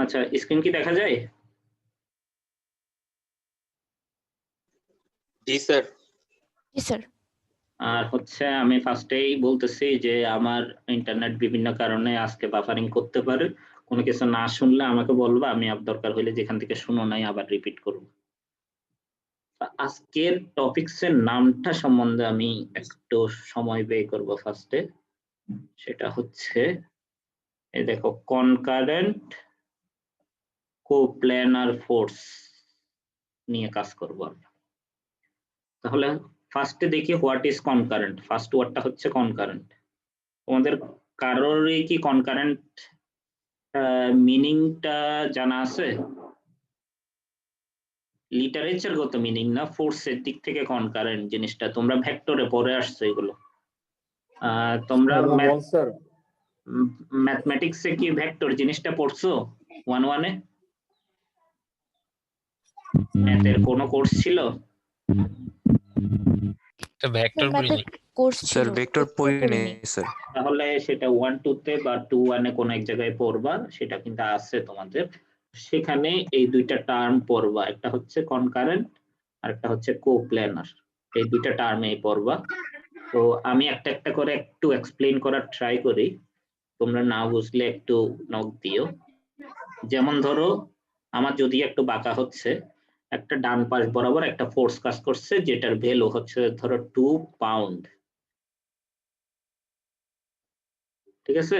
আচ্ছা, স্ক্রিন কি দেখা যায়? জি স্যার। জি স্যার। আর হচ্ছে আমি ফার্স্টেই বলতেছি যে আমার ইন্টারনেট বিভিন্ন কারণে আজকে বাফারিং করতে পারে। কোনো কিছু না শুনলে আমাকে বলবা, আমি দরকার হলে যেখান থেকে শুনো নাই আবার রিপিট করব। আজকের টপিকস এর নামটা সম্বন্ধে আমি একটু সময় ব্যয় করব ফার্স্টে। সেটা হচ্ছে এই দেখো, কনকারেন্ট কোপ্ল্যানার ফোর্স নিয়ে কাজ করব আমরা। তাহলে ফার্স্টে দেখি হোয়াট ইজ কনকারেন্ট। ফার্স্ট ওয়ার্ডটা হচ্ছে কনকারেন্ট। তোমাদের কারোরই কি কনকারেন্ট মিনিংটা জানা আছে? লিটারেচারগত মিনিং না, ফোর্সের দিক থেকে কনকারেন্ট জিনিসটা তোমরা ভেক্টরে পড়ে আসছো এগুলো। তোমরা ম্যাথমেটিক্সে কি ভেক্টর জিনিসটা পড়ছো 1-1 এ? ম্যাথের কোনো কোর্স ছিল? ভেক্টর পড়িনি কোর্স স্যার ছিল, ভেক্টর পড়িনি স্যার। তাহলে সেটা 1-2 তে বা 2-1 এ কোনো এক জায়গায় পড়বা, সেটা কিন্তু আছে তোমাদের। সেখানে এই দুইটা টার্ম পড়বা, একটা হচ্ছে কনকারেন্ট আর একটা হচ্ছে কোপ্ল্যানার। এই দুইটা টার্মে পড়বা। তো আমি একটা একটা করে একটু এক্সপ্লেইন করার ট্রাই করি, তোমরা না বুঝলে একটু নক দিও। যেমন ধরো, আমার যদি একটু বাঁকা হচ্ছে, একটা ডান পাশ বরাবর একটা ফোর্স কাজ করছে, যেটার ভ্যালু হচ্ছে ধরো 2 পাউন্ড, ঠিক আছে?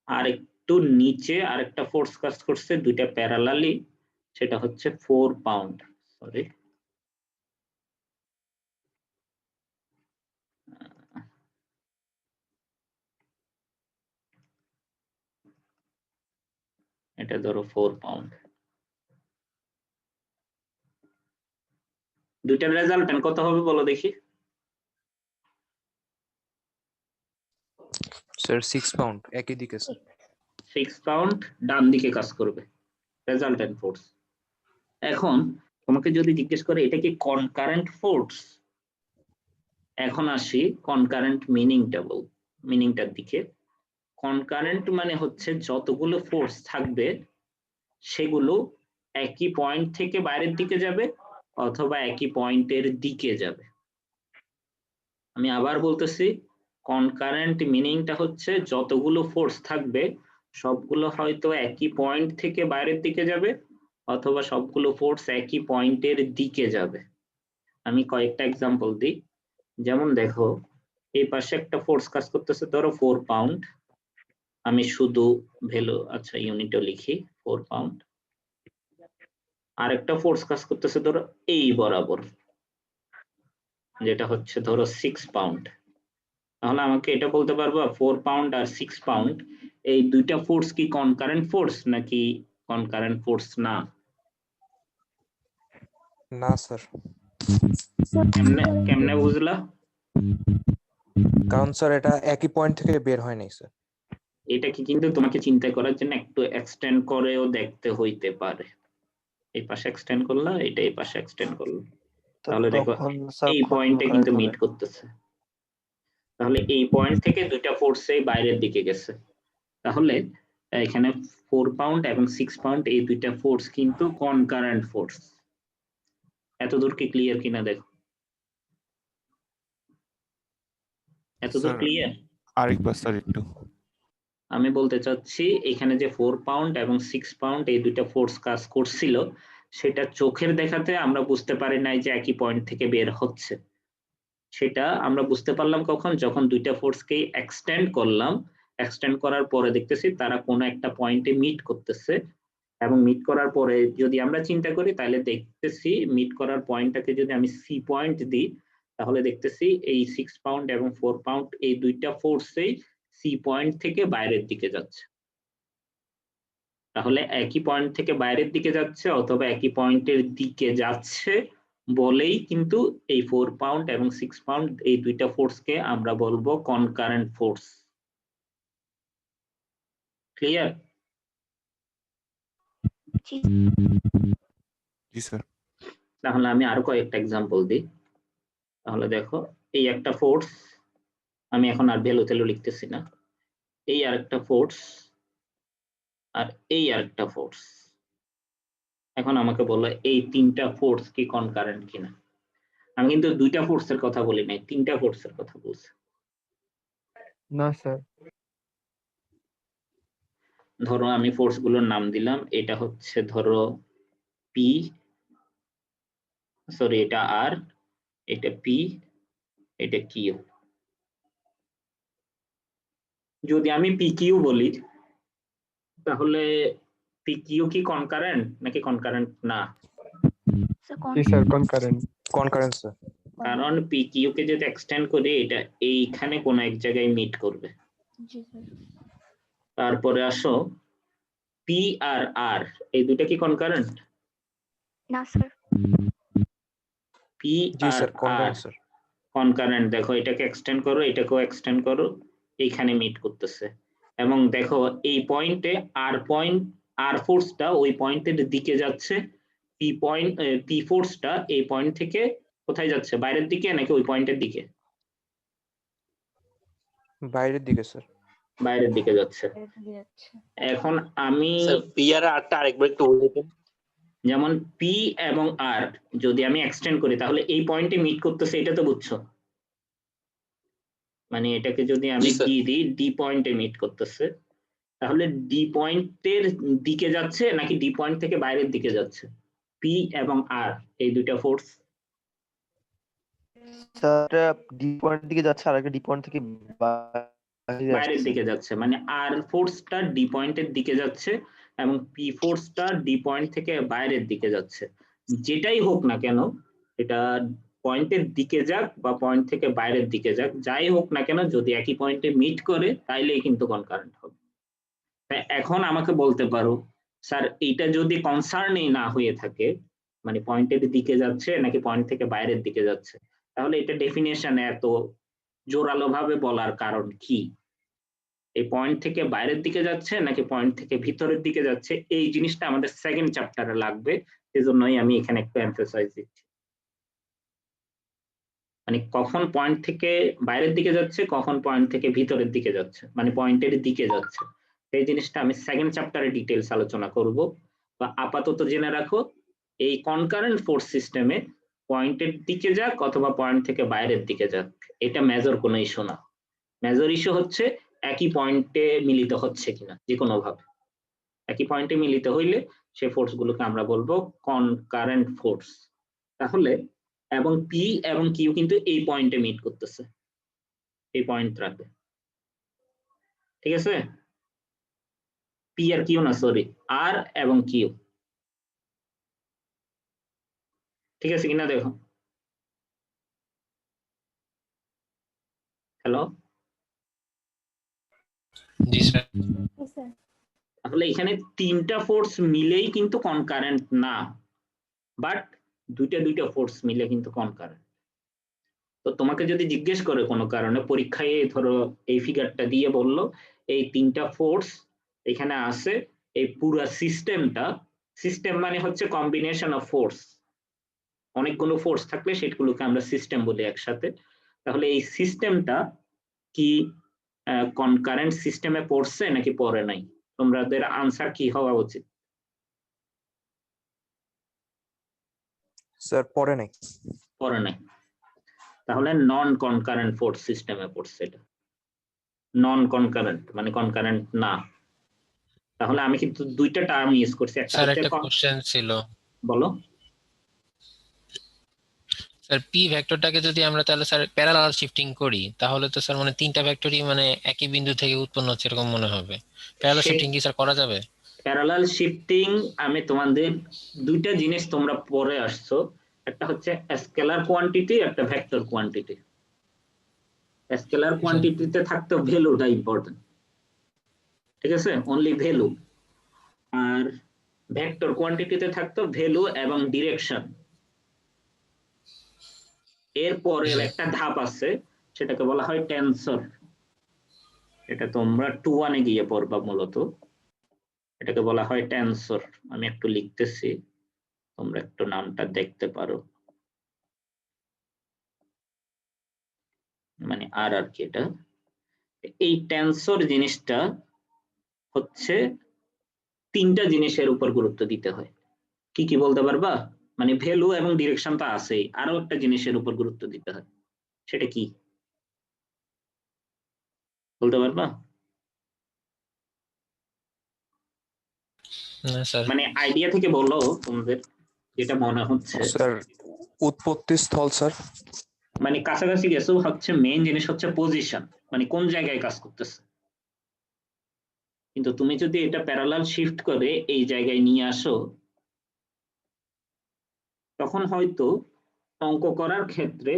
আর একটু নিচে আরেকটা ফোর্স কাজ করছে দুইটা প্যারালালি, সেটা হচ্ছে 4 পাউন্ড। সরি, এটা ধরো 4 পাউন্ড। দুইটার রেজাল্টেন্ট কত হবে বলো দেখি? স্যার 6 পাউন্ড একই দিকে স্যার। 6 পাউন্ড ডান দিকে কাজ করবে রেজাল্টেন্ট ফোর্স। এখন তোমাকে যদি জিজ্ঞেস করে এটা কি কনকারেন্ট ফোর্স, এখন আসি কনকারেন্ট মিনিংটার দিকে। কনকারেন্ট মানে হচ্ছে যতগুলো ফোর্স থাকবে সেগুলো একই পয়েন্ট থেকে বাইরের দিকে যাবে অথবা একই পয়েন্টের দিকে যাবে। আমি আবার বলতেছি, কনকারেন্ট মিনিংটা হচ্ছে যতগুলো ফোর্স থাকবে সবগুলো হয়তো একই পয়েন্ট থেকে বাইরের দিকে যাবে অথবা সবগুলো ফোর্স একই পয়েন্টের দিকে যাবে। আমি কয়েকটা এক্সাম্পল দিই। যেমন দেখো, এই পাশে একটা ফোর্স কাজ করতেছে ধরো 4 পাউন্ড। আমি শুধু ভ্যালু, আচ্ছা ইউনিটও লিখি, 4 পাউন্ড। আরেকটা ফোর্স কাজ করতেছে ধরো এই বরাবর, যেটা হচ্ছে ধরো 6 পাউন্ড। তাহলে আমাকে এটা বলতে পারবো 4 পাউন্ড আর 6 পাউন্ড এই দুইটা ফোর্স কি কনকারেন্ট ফোর্স নাকি কনকারেন্ট ফোর্স না? না স্যার, কেমনে কেমনে বুঝলা? কারণ স্যার এটা একই পয়েন্ট থেকে বের হয় নাই স্যার। এটা কি কিন্তু তোমাকে চিন্তা করার জন্য একটু এক্সটেন্ড করেও দেখতে হইতে পারে। এই পাশে এক্সটেন্ড করলা, এটা এই পাশে এক্সটেন্ড করলো, তাহলে দেখো এই পয়েন্টে কিন্তু মিট করতেছে। তাহলে এই পয়েন্ট থেকে দুইটা ফোর্সই বাইরের দিকে গেছে। তাহলে এখানে 4 পাউন্ড এবং 6 পাউন্ড এই দুইটা ফোর্স কিন্তু কনকারেন্ট ফোর্স। এতদূর কি ক্লিয়ার কিনা দেখো? এতদূর ক্লিয়ার? আরেকবার স্যার একটু। আমি বলতে চাচ্ছি এখানে যে 4 পাউন্ড এবং 6 পাউন্ড এই দুইটা ফোর্স কাজ করছিল, সেটা চোখের দেখাতে আমরা বুঝতে পারি নাই যে একই পয়েন্ট থেকে বের হচ্ছে। সেটা আমরা বুঝতে পারলাম কখন, যখন দুইটা ফোর্সকেই এক্সটেন্ড করলাম। এক্সটেন্ড করার পরে দেখতেছি তারা কোনো একটা পয়েন্টে মিট করতেছে, এবং মিট করার পরে যদি আমরা চিন্তা করি তাহলে দেখতেছি মিট করার পয়েন্টটাকে যদি আমি সি পয়েন্ট দিই, তাহলে দেখতেছি এই 6 পাউন্ড এবং 4 পাউন্ড এই দুইটা ফোর্সেই সি পয়েন্ট থেকে বাইরের দিকে যাচ্ছে। তাহলে একই পয়েন্ট থেকে বাইরের দিকে যাচ্ছে অথবা একই পয়েন্টের দিকে যাচ্ছে বলেই কিন্তু এই 4 পাউন্ড এবং 6 পাউন্ড এই দুইটা ফোর্সকে আমরা বলবো কনকারেন্ট ফোর্স। ক্লিয়ার? জি স্যার। তাহলে আমি আরো কয়েকটা এক্সাম্পল দিই। তাহলে দেখো, এই একটা ফোর্স, আমি এখন আর ভ্যালু টেলু লিখতেছি না, এই আরেকটা ফোর্স, আর এই আরেকটা ফোর্স। এখন আমাকে বলো এই তিনটা ফোর্স কি কনকারেন্ট কিনা। আমি কিন্তু দুইটা ফোর্সের কথা বলি নাই, তিনটা ফোর্সের কথা বলছি। না স্যার। ধরো আমি ফোর্স গুলোর নাম দিলাম, এটা হচ্ছে ধরো পি, সরি এটা আর, এটা পি, এটা কিউ। যদি আমি পি কিউ বলি তাহলে পি কিউ কি কনকারেন্ট নাকি কনকারেন্ট না? জি স্যার, কনকারেন্ট। Concurrent sir. কারণ পি কিউ কে যদি এক্সটেন্ড করি এটা এইখানে কোন এক জায়গায় মিট করবে। জি স্যার। তারপরে আসো পি আর আর, এই দুটো কি কনকারেন্ট? না স্যার। পি জি আর স্যার, আর কনকারেন্ট স্যার। কনকারেন্ট। দেখো এটাকে এক্সটেন্ড করো, এটাকেও এক্সটেন্ড করো, এইখানে মিট করতেছে। এবং দেখো এই পয়েন্টে আর ফোর্সটা ওই পয়েন্টের দিকে যাচ্ছে, পি ফোর্সটা এই পয়েন্ট থেকে কোথায় যাচ্ছে, বাইরের দিকে নাকি ওই পয়েন্টের দিকে? বাইরের দিকে স্যার। বাইরের দিকে যাচ্ছে। এখন আমি পি আর আরটা আরেকবার একটু বলে দিন। যেমন পি এবং আর যদি আমি এক্সটেন্ড করি তাহলে এই পয়েন্টে মিট করতেছে, এটা তো বুঝছো। মানে এটাকে যদি আমি জি, স্যার। ডি দিই, ডি পয়েন্টে মিট করতেছে, তাহলে ডি পয়েন্টের দিকে যাচ্ছে নাকি ডি পয়েন্ট থেকে বাইরের দিকে যাচ্ছে? পি এবং আর এই দুইটা ফোর্স স্যার ডি পয়েন্ট দিকে যাচ্ছে আর একটা ডি পয়েন্ট থেকে বাইরের দিকে যাচ্ছে, মানে আর ফোর্সটা ডি পয়েন্টের দিকে যাচ্ছে এবং পি ফোর্সটা ডি পয়েন্ট থেকে বাইরের দিকে যাচ্ছে। যেটাই হোক না কেন, এটা পয়েন্টের দিকে যাক বা পয়েন্ট থেকে বাইরের দিকে যাক, যাই হোক না কেন যদি একই পয়েন্টে মিট করে তাইলেই কিন্তু কনকারেন্ট হবে। তাই এখন আমাকে বলতে পারো স্যার এইটা যদি কনসার্নই না হয়ে থাকে, মানে পয়েন্টের দিকে যাচ্ছে নাকি পয়েন্ট থেকে বাইরের দিকে যাচ্ছে, তাহলে এটা ডেফিনেশনে এত জোরালো ভাবে বলার কারণ কি? এই পয়েন্ট থেকে বাইরের দিকে যাচ্ছে নাকি পয়েন্ট থেকে ভিতরের দিকে যাচ্ছে, এই জিনিসটা আমাদের সেকেন্ড চ্যাপ্টারে লাগবে। সেজন্যই আমি এখানে একটু এমফাসাইজ দিচ্ছি, মানে কখন পয়েন্ট থেকে বাইরের দিকে যাচ্ছে, কখন পয়েন্ট থেকে ভিতরের দিকে যাচ্ছে, মানে পয়েন্টের দিকে যাচ্ছে, এই জিনিসটা আমি সেকেন্ড চ্যাপ্টারে ডিটেইলস আলোচনা করব। বা আপাতত জেনে রাখো এই কনকারেন্ট ফোর্স সিস্টেমে পয়েন্টের দিকে যাক অথবা পয়েন্ট থেকে বাইরের দিকে যাক, এটা মেজর কোনো ইস্যু না। মেজর ইস্যু হচ্ছে একই পয়েন্টে মিলিত হচ্ছে কিনা, যে কোনো ভাবে একই পয়েন্টে মিলিত হইলে সেই ফোর্স গুলোকে আমরা বলবো কনকারেন্ট ফোর্স। তাহলে এবং পি এবং কিউ কিন্তু এই পয়েন্টে মিট করতেছে, এই পয়েন্ট রাখবে, ঠিক আছে? পি আর কিউ না, সরি, আর এবং কিউ, ঠিক আছে কিনা দেখো। হ্যালো, জি স্যার। তাহলে এখানে তিনটা ফোর্স মিলেই কিন্তু কনকারেন্ট না, বাট দুইটা ফোর্স মিলে কিন্তু কনকারেন্ট। তো তোমাকে যদি জিজ্ঞেস করে কোনো কারণে পরীক্ষায়, ধরো এই ফিগারটা দিয়ে বললো এই তিনটা ফোর্স এখানে আছে, এই পুরো সিস্টেমটা, সিস্টেম মানে হচ্ছে কম্বিনেশন অফ ফোর্স, অনেকগুলো ফোর্স থাকলে সেগুলোকে আমরা সিস্টেম বলি একসাথে। তাহলে এই সিস্টেমটা কি কনকারেন্ট সিস্টেমে পড়ছে নাকি পড়ে নাই? তোমাদের আনসার কি হওয়া উচিত? স্যার পড়ে নাই। পড়ে নাই, তাহলে নন কনকারেন্ট ফোর্স সিস্টেমে পড়ছে। এটা নন কনকারেন্ট মানে কনকারেন্ট না। তাহলে আমি কিন্তু দুইটা টার্ম ইউজ করছি, একটা স্যার হচ্ছে একটা কোশ্চেন ছিল। বলো। স্যার পি ভেক্টরটাকে যদি আমরা তাহলে স্যার প্যারালাল শিফটিং করি তাহলে তো স্যার মানে তিনটা ভেক্টরই মানে একই বিন্দু থেকে উৎপন্ন হচ্ছে এরকম মনে হবে। প্যারালাল শিফটিং কি স্যার করা যাবে? প্যারালাল শিফটিং আমি তোমাদের দুইটা জিনিস তোমরা পরে আসছো, একটা হচ্ছে স্কেলার কোয়ান্টিটি, একটা ভেক্টর কোয়ান্টিটি। স্কেলার কোয়ান্টিটিতে থাকতো ভ্যালুটা ইম্পর্টেন্ট, ঠিক আছে, অনলি ভ্যালু। আর ভেক্টর কোয়ান্টিটিতে থাকতো ভ্যালু এবং ডিরেকশন। এরপরের একটা ধাপ আছে, সেটাকে বলা হয় টেনসর। এটা তোমরা 2-1 গিয়ে পড়বা মূলত, এটাকে বলা হয় টেনসর। আমি একটু লিখতেছি, তোমরা একটু নামটা দেখতে পারো, মানে আর কি এটা। এই টেনসর জিনিসটা হচ্ছে তিনটা জিনিসের উপর গুরুত্ব দিতে হয়। কি কি বলতে পারবা? মানে ভ্যালু এবং ডিরেকশন তো আছেই, আরো একটা জিনিসের উপর গুরুত্ব দিতে হয়, সেটা কি বলতে পারবা? না স্যার, মানে আইডিয়া থেকে বলো তোমাদের যেটা মনে হচ্ছে। স্যার উৎপত্তি স্থল স্যার। মানে কাছাকাছি গেছো, হচ্ছে মেইন জিনিস হচ্ছে পজিশন, মানে কোন জায়গায় কাজ করতেছে। কিন্তু তুমি যদি এটা প্যারালাল শিফট করে এই জায়গায় নিয়ে আসো, তখন হয়তো অঙ্ক করার ক্ষেত্রে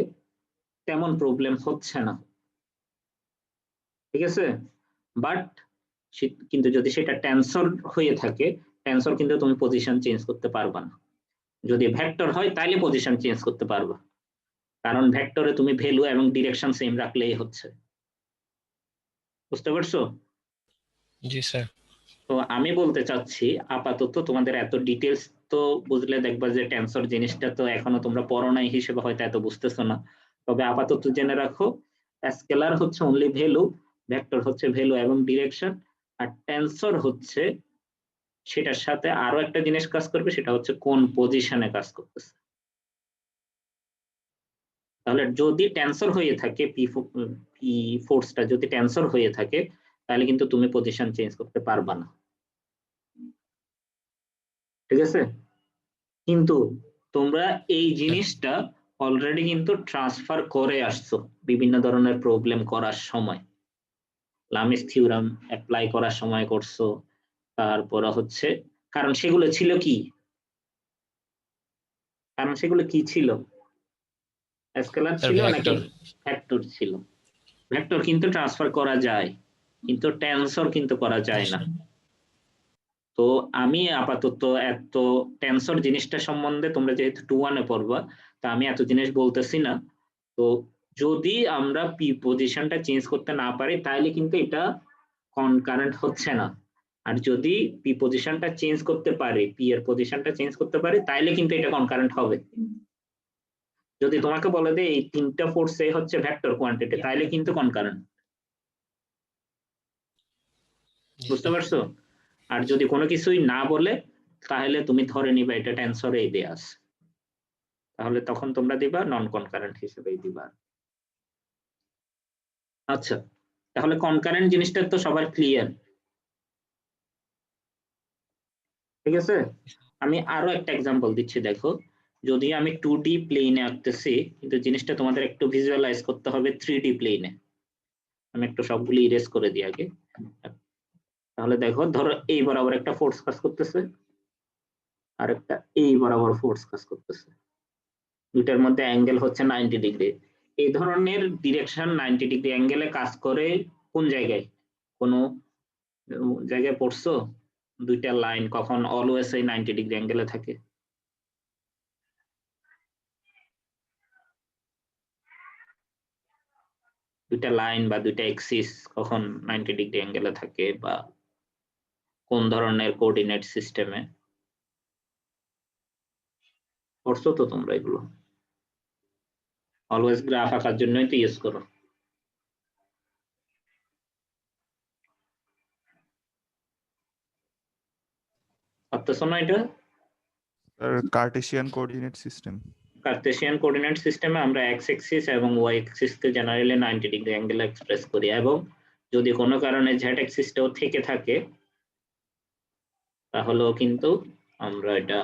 তেমন প্রবলেম হচ্ছে না, ঠিক আছে। বাট কিন্তু যদি সেটা টেনসর হয়ে থাকে, টেনসর কিন্তু তুমি পজিশন চেঞ্জ করতে পারবা না। যদি ভেক্টর হয় তাহলে পজিশন চেঞ্জ করতে পারবা, কারণ ভেক্টরে তুমি ভ্যালু এবং ডিরেকশন সেম রাখলেই হচ্ছে। বুঝতে পারছো? জি স্যার। তো আমি বলতে চাচ্ছি আপাতত তোমাদের এত ডিটেলস তো বুঝলে দেখবা যে টেনসর জিনিসটা তো এখনো তোমরা পড়ো নাই হিসেবে হয়তো এত বুঝতেছো না। তবে আপাতত জেনে রাখো, স্কেলার হচ্ছে অনলি ভ্যালু, ভেক্টর হচ্ছে ভ্যালু এবং ডিরেকশন, আর টেনসর হচ্ছে সেটার সাথে আরো একটা জিনিস কাজ করবে, সেটা হচ্ছে কোন পজিশনে কাজ করতেছে। তাহলে যদি টেনসর হয়ে থাকে পি ফোর্সটা যদি টেনসর হয়ে থাকে, তাহলে কিন্তু তুমি পজিশন চেঞ্জ করতে পারবা না, ঠিক আছে। কিন্তু তোমরা এই জিনিসটা অলরেডি কিন্তু ট্রান্সফার করে আসছো বিভিন্ন ধরনের প্রবলেম করার সময়, লামিস থিওরাম অ্যাপ্লাই করার সময় করছো। তারপর হচ্ছে কারণ সেগুলো ছিল কি, কারণ সেগুলো কি ছিল? স্কেলার স্যার ছিল নাকি ভেক্টর। ভেক্টর ছিল? ভেক্টর কিন্তু ট্রান্সফার করা যায়, কিন্তু টেনসর কিন্তু করা যায় না। তো আমি আপাতত এত টেনসর জিনিসটা সম্বন্ধে, তোমরা যেহেতু 2-1 পড়বা, তা আমি এত জিনিস বলতেছি না। তো যদি আমরা পি পজিশনটা চেঞ্জ করতে না পারি, তাহলে কিন্তু এটা কনকারেন্ট হচ্ছে না। আর যদি পি পজিশনটা চেঞ্জ করতে পারি, পি এর পজিশনটা চেঞ্জ করতে পারি, তাহলে কিন্তু এটা কনকারেন্ট হবে। যদি তোমাকে বলে যে এই তিনটা ফোর্সে হচ্ছে ভেক্টর কোয়ান্টিটি, তাহলে কিন্তু কনকারেন্ট। বুঝতে পারছো? আর যদি কোনো কিছুই না বলে, তাহলে তুমি ধরে নিবা এটা টেনসরে দেয়া আছে, তাহলে তখন তোমরা দিবা নন কনকারেন্ট হিসেবেই দিবা। আচ্ছা, তাহলে কনকারেন্ট জিনিসটা তো সবার ক্লিয়ার, ঠিক আছে। আমি আরো একটা এক্সাম্পল দিচ্ছি, দেখো। যদি আমি 2D প্লেনে আঁকতেছি, কিন্তু জিনিসটা তোমাদের একটু ভিজুয়ালাইজ করতে হবে 3D প্লেনে। আমি একটু সবগুলো ইরেজ করে দিই আগে। তাহলে দেখো, ধরো এই বরাবর একটা ফোর্স কাজ করতেছে, আর একটা এই বরাবর ফোর্স কাজ করতেছে, দুইটার মধ্যে অ্যাঙ্গেল হচ্ছে 90 ডিগ্রি। এই ধরনের ডিরেকশন 90 ডিগ্রি অ্যাঙ্গেলে কাজ করে কোন জায়গায়? কোনো জায়গায় পড়ছো দুইটা লাইন কখন অলওয়েজ এই 90 ডিগ্রি অ্যাঙ্গেলে থাকে? দুইটা লাইন বা দুইটা এক্সিস কখন 90 ডিগ্রি অ্যাঙ্গেলে থাকে, বা কোন ধরনের কোঅর্ডিনেট সিস্টেমে? পড়ছো তো তোমরা এগুলো? অলওয়েজ গ্রাফ আঁকার জন্যই তো ইউজ করো। পারতেছো না এটা? Cartesian coordinate system. Cartesian coordinate সিস্টেমে আমরা এক্স অ্যাক্সিস এবং ওয়াই অ্যাক্সিসকে জেনারেলি 90 ডিগ্রি অ্যাঙ্গেলে এক্সপ্রেস করি, এবং যদি কোনো কারণে জেড অ্যাক্সিসটাও থেকে থাকে, তাহলেও কিন্তু আমরা এটা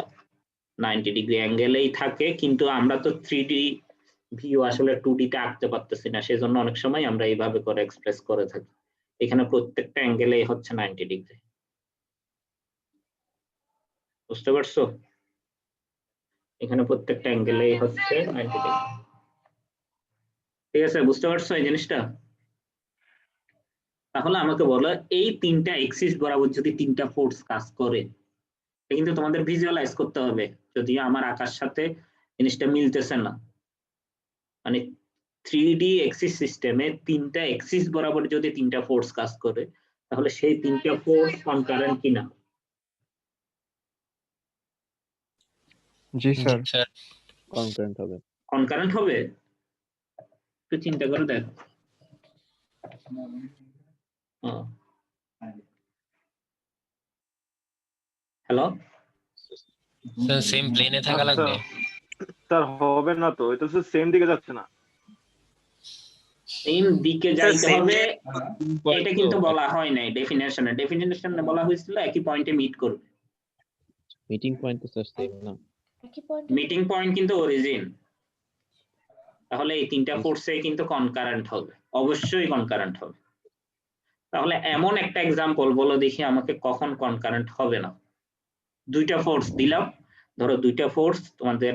90 ডিগ্রি অ্যাঙ্গেলেই থাকে। কিন্তু আমরা তো 3D ভিউ আসলে 2D তে আঁকতে পারতেছি না, সেজন্য অনেক সময় আমরা এইভাবে করে এক্সপ্রেস করে থাকি। এখানে প্রত্যেকটা অ্যাঙ্গেলেই হচ্ছে 90 ডিগ্রি। বুঝতে পারছো? এখানে প্রত্যেকটা অ্যাঙ্গেলেই হচ্ছে 90 ডিগ্রি। ঠিক আছে, বুঝতে পারছো এই জিনিসটা? তাহলে আমাকে বলো, এই তিনটা এক্সিস বরাবর যদি তিনটা ফোর্স কাজ করে, এটা কিন্তু তোমাদের ভিজুয়ালাইজ করতে হবে। যদিও আমার আঁকার সাথে জিনিসটা মিলতেছে না, মানে 3D এক্সিস সিস্টেমে তিনটা এক্সিস বরাবর যদি তিনটা ফোর্স কাজ করে, তাহলে সেই তিনটা ফোর্স কনকারেন্ট কিনা? জি জি স্যার। স্যার। কনকারেন্ট হবে। কনকারেন্ট হবে। একটু চিন্তা করে দেখো। হ্যালো, সেম প্লেনে থাকা আচ্ছা। লাগবে। স্যার হবে না তো, এটা তো সেম দিকে যাচ্ছে না। সেম দিকে স্যার, যাইতে same হবে point এটা তো কিন্তু বলা হয় নাই ডেফিনেশনে বলা হয়েছিল একই পয়েন্টে মিট করবে। মিটিং পয়েন্ট তো স্যার সেম না। মিটিং পয়েন্ট কিন্তু অরিজিন, তাহলে এই তিনটা ফোর্সে কিন্তু কনকারেন্ট হবে, অবশ্যই কনকারেন্ট হবে। তাহলে এমন একটা এক্সাম্পল বলো দেখি আমাকে কখন কনকারেন্ট হবে না। দুইটা ফোর্স দিলাম, ধরো দুইটা ফোর্স তোমাদের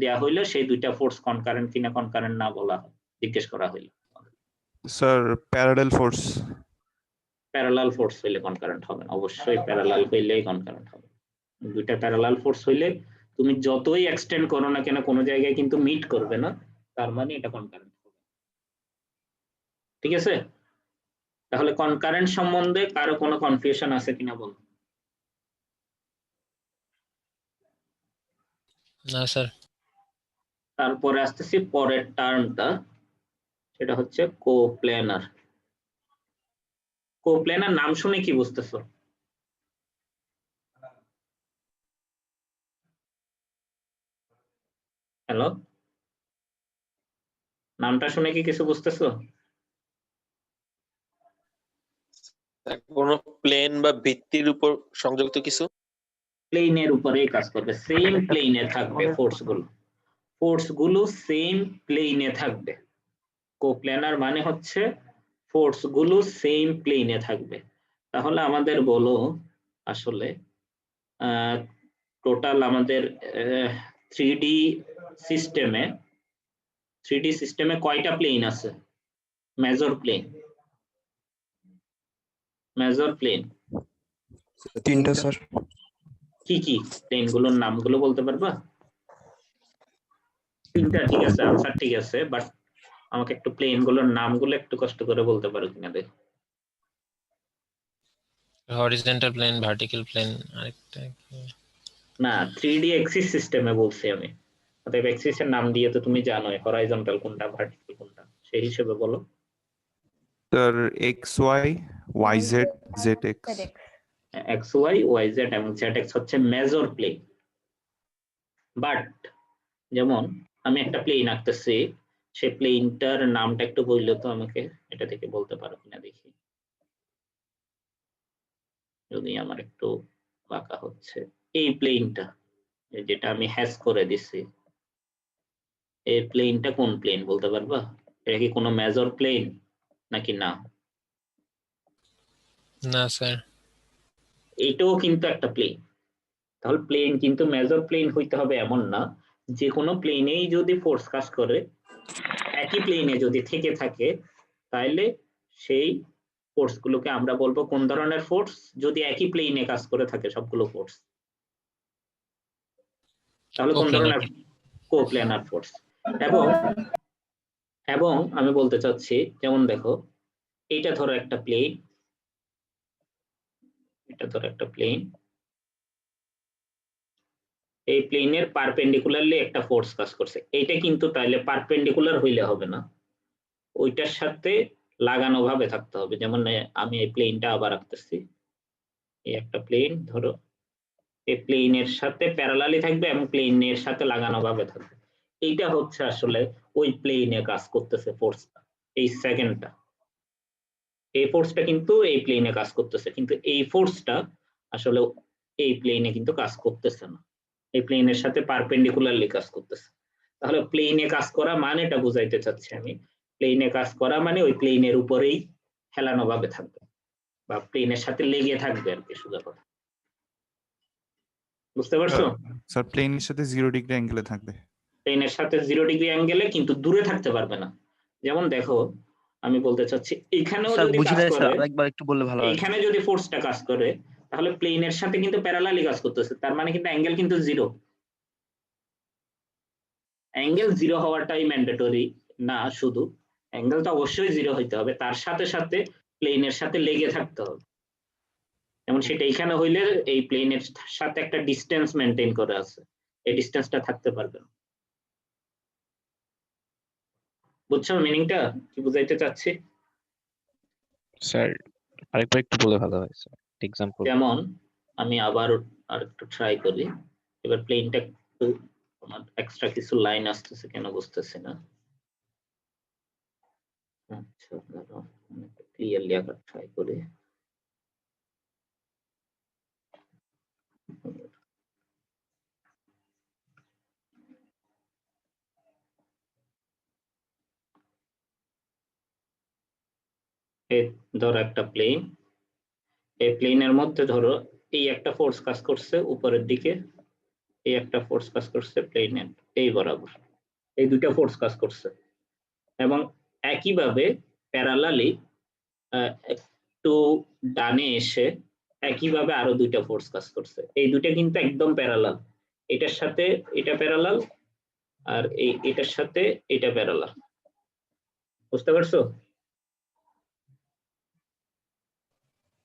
দেয়া হইলো, সেই দুইটা ফোর্স কনকারেন্ট কিনা কনকারেন্ট না বলা হয়, জিজ্ঞেস করা হইলো। Sir parallel force. Parallel force হইলে কনকারেন্ট হবে না, অবশ্যই প্যারালাল হইলেই কনকারেন্ট হবে। দুইটা প্যারালাল ফোর্স হইলে তুমি যতই এক্সটেন্ড করো না কেন কোনো জায়গায় কিন্তু মিট করবে না, তার মানে এটা কনকারেন্ট হবে। ঠিক আছে, তাহলে কনকারেন্ট সম্বন্ধে কারো কোনো কনফিউশন আছে কিনা বলো। না স্যার। তারপরে আসতেছি পরের টার্মটা, সেটা হচ্ছে কোপ্ল্যানার। কোপ্ল্যানার নাম শুনে কি বুঝতেছো? হ্যালো, নামটা শুনে কি কিছু বুঝতেছো? কোনো প্লেন বা ভিত্তির উপর সংযুক্ত কিছু। প্লেনের উপরেই কাজ করবে, সেম প্লেনে থাকবে ফোর্স গুলো সেম প্লেনে থাকবে। কোপ্ল্যানার মানে হচ্ছে ফোর্স গুলো সেম প্লেনে থাকবে। তাহলে আমাদের বলো আসলে টোটাল আমাদের 3D সিস্টেমে কয়টা প্লেন আছে? মেজর প্লেন তিনটা স্যার। কি কি প্লেন গুলোর নামগুলো বলতে পারবা? তিনটা, ঠিক আছে, আনসার ঠিক আছে, বাট আমাকে একটু প্লেন গুলোর নামগুলো একটু কষ্ট করে বলতে পারো কিনা দেখো। হরিজন্টাল প্লেন, ভার্টিক্যাল প্লেন, আরেকটা কি? না, 3D এক্সিস সিস্টেমে বলছি আমি। অতএব এক্সিসের নাম দিয়ে তো তুমি জানোই হরাইজন্টাল কোনটা ভার্টিক্যাল কোনটা, সেই হিসেবে বলো। Sir X Y, Y Z, Z X. X Y, Y Z এবং জেড এক্স হচ্ছে মেজর প্লেন। বাট যেমন আমি একটা প্লেন আঁকতেছি, সেই প্লেনটার নামটা একটু বললে তো আমাকে, এটা থেকে বলতে পারো কিনা দেখি। যদি আমার একটু বাঁকা হচ্ছে এই প্লেনটা, যেটা আমি হ্যাশ করে দিছি, এই প্লেনটা কোন প্লেন বলতে পারবা? এটা কি কোনো মেজর প্লেন নাকি না? না স্যার। এটাও কিন্তু একটা প্লেন। তাহলে প্লেন কিন্তু মেজর প্লেন হইতে হবে এমন না, যে কোনো প্লেনেই যদি ফোর্স কাজ করে, একই প্লেনে যদি থেকে থাকে, তাহলে সেই ফোর্স গুলোকে আমরা বলবো কোন ধরনের ফোর্স? যদি একই প্লেনে কাজ করে থাকে সবগুলো ফোর্স, তাহলে কোন ধরনের? কোপ্ল্যানার ফোর্স। এবং আমি বলতে চাচ্ছি, যেমন দেখো এটা ধরো একটা প্লেন, এই প্লেনের পারপেন্ডিকুলারলি একটা ফোর্স কাজ করছে, এইটা কিন্তু তাহলে পারপেন্ডিকুলার হইলে হবে না, ওইটার সাথে লাগানো ভাবে থাকতে হবে। যেমন আমি এই প্লেনটা আবার আঁকতেছি, এই একটা প্লেন ধরো, এই প্লেনের সাথে প্যারালালি থাকবে এবং প্লেনের সাথে লাগানো ভাবে থাকবে। এইটা হচ্ছে আসলে ওই প্লেনে কাজ করতেছে ফোর্সটা, এই সেকেন্ডটা, এই ফোর্সটা কিন্তু এই প্লেনে কাজ করতেছে, কিন্তু এই ফোর্সটা আসলে এই প্লেনে কিন্তু কাজ করতেছে না, এই প্লেনের সাথে পারপেন্ডিকুলারলি কাজ করতেছে। তাহলে প্লেনে কাজ করা মানে, এটা বুঝাইতে চাচ্ছি আমি, প্লেনে কাজ করা মানে ওই প্লেনের উপরেই হেলানো ভাবে থাকবে বা প্লেনের সাথে লেগে থাকবে আর কি, সোজা কথা। বুঝতে পারছো? স্যার প্লেনের সাথে 0 ডিগ্রি অ্যাঙ্গেলে থাকবে। প্লেনের সাথে 0 ডিগ্রি অ্যাঙ্গেলে, কিন্তু দূরে থাকতে পারবে না। যেমন দেখো আমি বলতে চাচ্ছি, এখানেও স্যার যদি বুঝি কাজ নাই স্যার, করে, আরেকবার একটু বললে ভালো হয়। এখানে যদি ফোর্সটা কাজ করে, তাহলে প্লেনের সাথে কিন্তু প্যারালালি কাজ করতেছে, তার মানে কিন্তু অ্যাঙ্গেল কিন্তু 0। অ্যাঙ্গেল 0 হওয়াটাই ম্যান্ডেটরি না, শুধু অ্যাঙ্গেল তো অবশ্যই 0 হইতে হবে, তার সাথে সাথে প্লেনের সাথে লেগে থাকতে হবে। যেমন সেটা এখানে হইলে এই প্লেনের সাথে একটা ডিসটেন্স মেনটেন করে আছে, এই ডিসটেন্সটা থাকতে পারবে না। বুঝছো মিনিংটা কি বুঝাইতে চাচ্ছি? স্যার আরেকবার একটু বলে ভালো হয় স্যার, এক্সাম্পল। যেমন আমি আবার আর একটু ট্রাই করি। এবার প্লেনটা একটু আমার এক্সট্রা কিছু লাইন আসতেছে কেন বুঝতেছি না। আচ্ছা দাঁড়াও, আমি একটু ক্লিয়ারলি আবার ট্রাই করি। এই ধরো একটা প্লেন, এই প্লেনের মধ্যে ধরো এই একটা ফোর্স কাজ করছে উপরের দিকে, এই একটা ফোর্স কাজ করছে প্লেনের এই বরাবর, এই দুইটা ফোর্স কাজ করছে। এবং একইভাবে প্যারালালি একটু ডানে এসে একইভাবে আরো দুইটা ফোর্স কাজ করছে। এই দুইটা কিন্তু একদম প্যারালাল, এটার সাথে এটা প্যারালাল, আর এটার সাথে এটা প্যারালাল। বুঝতে পারছো?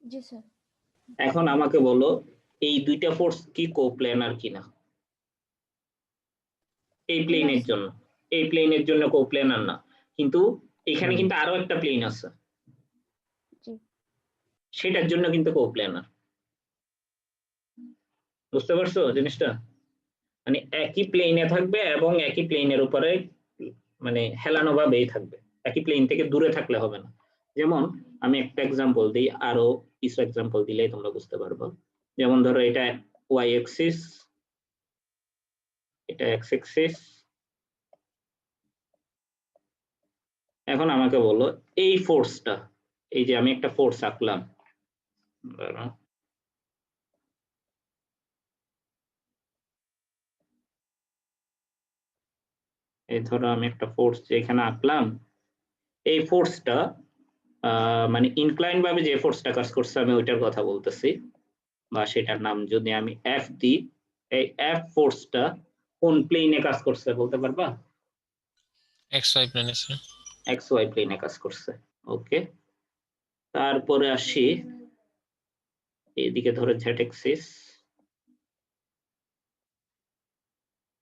জি স্যার। এখন আমাকে বলো এই দুইটা ফোর্স কি কোপ্ল্যানার কিনা। এই প্লেনের জন্য, এই প্লেনের জন্য কোপ্ল্যানার না, কিন্তু এখানে কিন্তু আরো একটা প্লেন আছে, জি। সেটার জন্য কিন্তু কোপ্ল্যানার। বুঝতে পারছো জিনিসটা? মানে একই প্লেনে থাকবে এবং একই প্লেনের উপরে মানে হেলানো ভাবেই থাকবে, একই প্লেন থেকে দূরে থাকলে হবে না। যেমন আমি একটা এক্সাম্পল দিই, আরো কিছু এক্সাম্পল দিলেই তোমরা বুঝতে পারবে। যেমন ধরো এটা ওয়াই অ্যাক্সিস, এটা এক্স অ্যাক্সিস। এখন আমাকে বলো এই ফোর্সটা, এই যে আমি একটা ফোর্স আঁকলাম, এই ধরো আমি একটা ফোর্স এখানে আঁকলাম, এই ফোর্সটা মানে ইনক্লাইন ভাবে যে ফোর্সটা কাজ করছে আমি ওইটার কথা বলতেছি, বা সেটার নাম যদি আমি এফ দিই, এই এফ ফোর্সটা কোন প্লেনে কাজ করছে বলতে পারবা? এক্স ওয়াই প্লেনে স্যার। এক্স ওয়াই প্লেনে কাজ করছে। ওকে, তারপরে আসি এইদিকে ধরে জেড অ্যাক্সিস,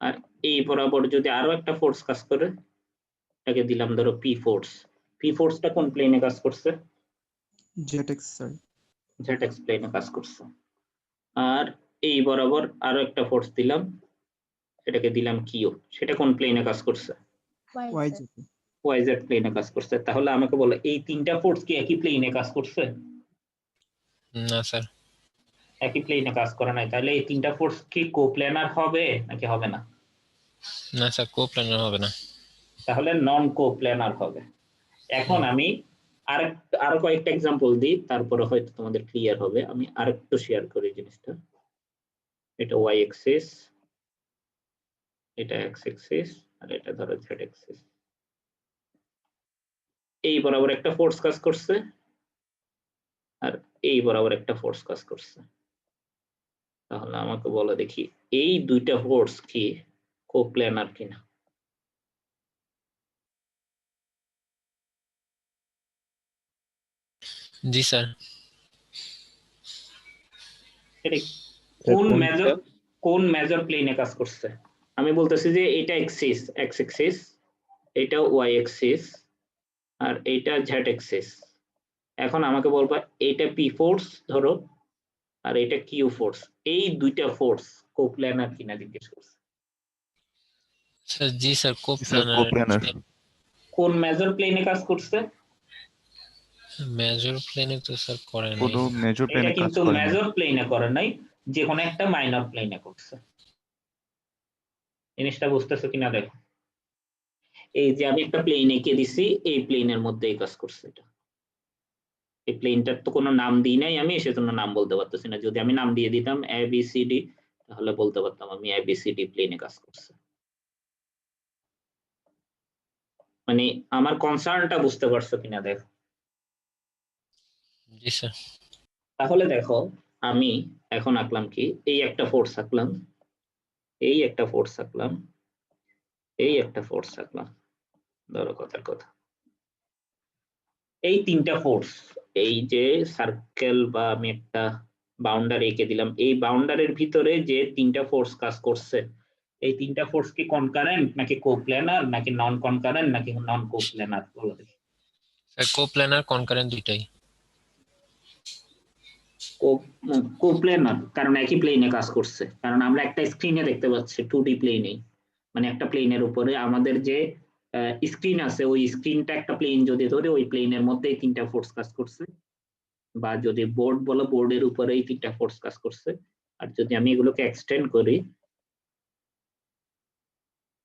আর এই বরাবর যদি আরো একটা ফোর্স কাজ করে, এটাকে দিলাম ধরো পি ফোর্স। পি ফোর্সটা কোন প্লেনে কাজ করছে? জেটেক্স স্যার। জেড এক্স প্লেনে কাজ করছে। আর এই বরাবর আরো একটা ফোর্স দিলাম, সেটাকে দিলাম কিউ, সেটা কোন প্লেনে কাজ করছে? Y sir. Z. Y Z প্লেনে কাজ করছে। তাহলে আমাকে বলো এই তিনটা ফোর্স কি একই প্লেনে কাজ করছে? না স্যার। একই প্লেনে কাজ করে নাই। তাহলে এই তিনটা ফোর্স কি কোপ্ল্যানার হবে নাকি হবে না? না স্যার, কোপ্ল্যানার হবে না। তাহলে নন কোপ্ল্যানার হবে। এখন আমি আরো কয়েকটা এক্সাম্পল দিই, তারপরে হয়তো তোমাদের ক্লিয়ার হবে। আমি আরেকটু শেয়ার করি জিনিসটা। এটা ওয়াই অ্যাক্সিস, এটা এক্স অ্যাক্সিস, আর এটা ধরো জেড অ্যাক্সিস। এই বরাবর একটা ফোর্স কাজ করছে, আর এই বরাবর একটা ফোর্স কাজ করছে। তাহলে আমাকে বলো দেখি এই দুইটা ফোর্স কি কোপ্ল্যানার কিনা। জি স্যার। এটা কোন মেজর প্লেনে কাজ করছে? আমি বলতেছি যে এটা এক্সিস, এক্স এক্সিস, এটা ওয়াই এক্সিস, আর এটা জেড এক্সিস। এখন আমাকে বলবা এটা পি ফোর্স ধরো, আর এটা কিউ ফোর্স, এই দুইটা ফোর্স কোপ্ল্যানার কিনা জিজ্ঞেস করছে। স্যার জি স্যার, স্যার কোপ্ল্যানার। কোপ্ল্যানার। কোন মেজর প্লেনে কাজ করছে? মেজর প্লেনে তো স্যার করে নাই। কোনো মেজর এটা প্লেনে কাজ কিন্তু করে না। মেজর প্লেনে করে নাই, যে কোনো একটা মাইনর প্লেনে করছে। জিনিসটা বুঝতেছো কিনা দেখো। এই যে আমি একটা প্লেন এঁকে দিছি, এই প্লেনের মধ্যেই কাজ করছে এটা। এই প্লেনটার তো কোনো নাম দিই নাই আমি, সেজন্য নাম বলতে পারতেছি না। যদি আমি নাম দিয়ে দিতাম এ বি সি ডি, তাহলে বলতে পারতাম আমি এ বি সি ডি প্লেনে কাজ করছে। মানে আমার কনসার্নটা বুঝতে পারছো কিনা দেখো। জি স্যার। তাহলে দেখো আমি এখন আঁকলাম কি, এই একটা ফোর্স আঁকলাম, এই একটা ফোর্স আঁকলাম, এই একটা ফোর্স আঁকলাম। ধরো কথার কথা, এই তিনটা ফোর্স, এই যে সার্কেল বা আমি একটা বাউন্ডারি এঁকে দিলাম, এই বাউন্ডারির ভিতরে যে তিনটা ফোর্স কাজ করছে, এই তিনটা ফোর্স কি কনকারেন্ট নাকি কোপ্ল্যানার নাকি নন কনকারেন্ট নাকি নন কোপ্ল্যানার বলো দেখি। স্যার কোপ্ল্যানার কনকারেন্ট দুইটাই। কোপ্লেনার, কারণ একই প্লেনে কাজ করছে, কারণ আমরা একটা স্ক্রিনে দেখতে পাচ্ছি 2D প্লেনে, মানে একটা প্লেনের উপরে আমাদের যে স্ক্রিন আছে ওই স্ক্রিনটা একটা প্লেন যদি ধরে ওই প্লেনের মধ্যেই তিনটা ফোর্স কাজ করছে, বা যদি বোর্ড বলো বোর্ডের উপরেই তিনটা ফোর্স কাজ করছে। আর যদি আমি এগুলোকে এক্সটেন্ড করি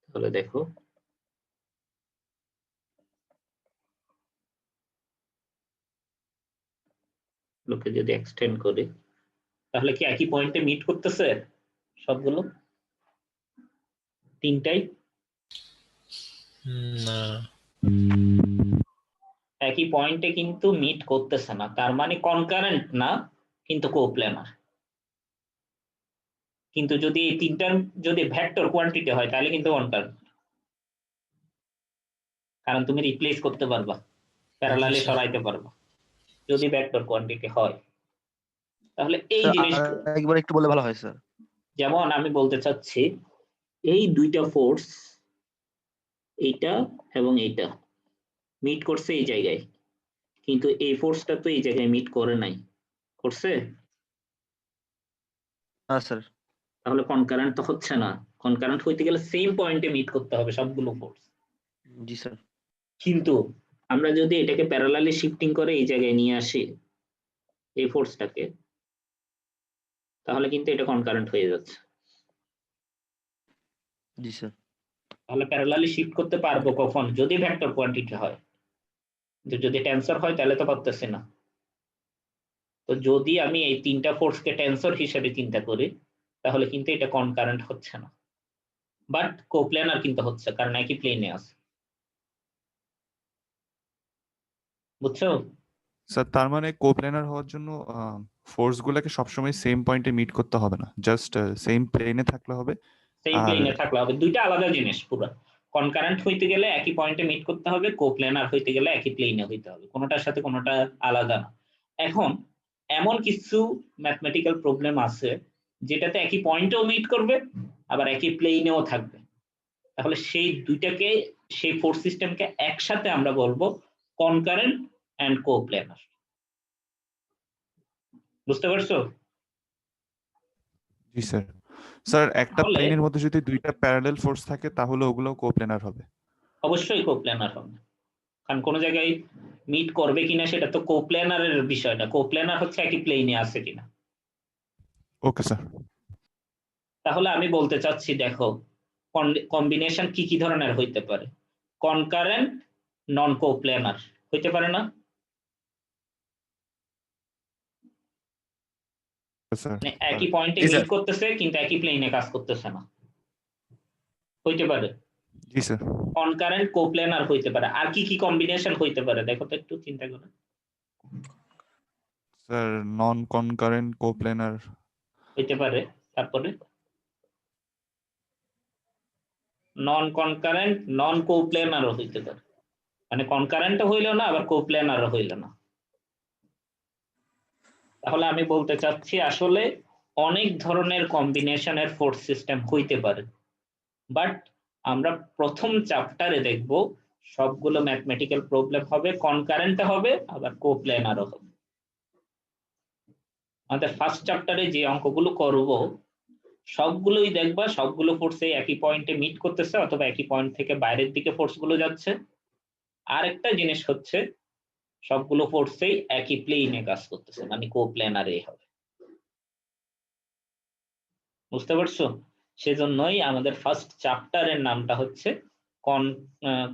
তাহলে দেখো লোকে যদি এক্সটেন্ড করি তাহলে কি একই পয়েন্টে মিট করতেছে সবগুলো তিনটাই? না, একই পয়েন্টে কিন্তু মিট করতেছে না, তার মানে কনকারেন্ট না কিন্তু কোপ্ল্যানার। কিন্তু যদি এই তিনটার যদি ভেক্টর কোয়ান্টিটি হয় তাহলে কিন্তু কনকারেন্ট, কারণ তুমি রিপ্লেস করতে পারবা, প্যারালালি সরাইতে পারবা যদি ভেক্টর কোয়ান্টিটি হয়। তাহলে এই জিনিস একবার একটু বলে ভালো হয় স্যার। যেমন আমি বলতে চাচ্ছি এই দুইটা ফোর্স, এইটা এবং এইটা মিট করছে এই জায়গায়, কিন্তু এই ফোর্সটা তো এই জায়গায় মিট করে নাই, করছে? হ্যাঁ স্যার। তাহলে কনকারেন্ট তো হচ্ছে না। কনকারেন্ট হইতে গেলে সেম পয়েন্টে মিট করতে হবে সবগুলো ফোর্স। জি স্যার। কিন্তু আমরা যদি এটাকে প্যারালালি শিফটিং করে এই জায়গায় নিয়ে আসি এই ফোর্সটাকে, তাহলে কিন্তু এটা কনকারেন্ট হয়ে যাচ্ছে। জি স্যার। তাহলে প্যারালালি শিফট করতে পারবো কখন? যদি ভেক্টর কোয়ান্টিটি হয়। যদি টেন্সর হয় তাহলে তো পারতেছি না। তো যদি আমি এই তিনটা ফোর্সকে টেন্সর হিসেবে চিন্তা করি তাহলে কিন্তু এটা কনকারেন্ট হচ্ছে না, বাট কোপ্ল্যানার কিন্তু হচ্ছে, কারণ একই প্লেনে আছে। বুঝছো? স্যার তার মানে কোপ্ল্যানার হওয়ার জন্য ফোর্স গুলোকে সবসময় সেম পয়েন্টে মিট করতে হবে না, জাস্ট সেম প্লেনে থাকলে হবে। সেম প্লেনে থাকলে হবে, দুইটা আলাদা জিনিস পুরো। কনকারেন্ট হইতে গেলে একই পয়েন্টে মিট করতে হবে, কোপ্ল্যানার হইতে গেলে একই প্লেনে হইতে হবে, কোনোটার সাথে কোনোটা আলাদা না। এখন এমন কিছু ম্যাথমেটিক্যাল প্রবলেম আছে যেটাতে একই পয়েন্টেও মিট করবে আবার একই প্লেনেও থাকবে, তাহলে সেই দুইটাকে, সেই ফোর্স সিস্টেমকে একসাথে আমরা বলবো কনকারেন্ট এন্ড কোপ্ল্যানার। বুঝতে পারছো? জি স্যার। স্যার একটা তাহলে প্লেনের মধ্যে যদি দুইটা প্যারালাল ফোর্স থাকে তাহলে ওগুলো কোপ্ল্যানার হবে। অবশ্যই কোপ্ল্যানার হবে, কারণ কোন জায়গায় মিট করবে কিনা সেটা তো কোপ্ল্যানারের বিষয় না, কোপ্ল্যানার হচ্ছে একই প্লেনে আছে কিনা। Okay sir. তাহলে আমি বলতে চাচ্ছি দেখো কম্বিনেশন কি কি ধরনের হইতে পারে। কনকারেন্ট নন কোপ্ল্যানার হইতে পারে না? স্যার মানে একই পয়েন্টে মিট করতেছে কিন্তু একই প্লেনে কাজ করতেছে না, হইতে পারে। জি স্যার। কনকারেন্ট কোপ্ল্যানার হইতে পারে। আর কি কি কম্বিনেশন হইতে পারে দেখো তো একটু চিন্তা করে। স্যার নন কনকারেন্ট কোপ্ল্যানার হইতে পারে, তারপরে নন কনকারেন্ট নন কোপ্ল্যানারও হইতে পারে, মানে কনকারেন্টও হইল না আবার কোপ্ল্যানারও হইল না। তাহলে আমি বলতে চাচ্ছি আসলে অনেক ধরনের কম্বিনেশনের ফোর্স সিস্টেম হইতে পারে, বাট আমরা প্রথম চ্যাপ্টারে দেখব সবগুলো ম্যাথমেটিক্যাল প্রবলেম হবে কনকারেন্ট হবে আবার কোপ্ল্যানারও হবে। আমাদের ফার্স্ট চ্যাপ্টারে যে অঙ্কগুলো করব সবগুলোই দেখবা সবগুলো ফোর্সে একই পয়েন্টে মিট করতেছে অথবা একই পয়েন্ট থেকে বাইরের দিকে ফোর্স গুলো যাচ্ছে। আর একটা জিনিস হচ্ছে সবগুলো ফোর্সেই একই প্লেনে কাজ করতেছে, মানে কোপ্ল্যানারে হবে। বুঝতে পারছো? সেজন্যই আমাদের ফার্স্ট চ্যাপ্টারের নামটা হচ্ছে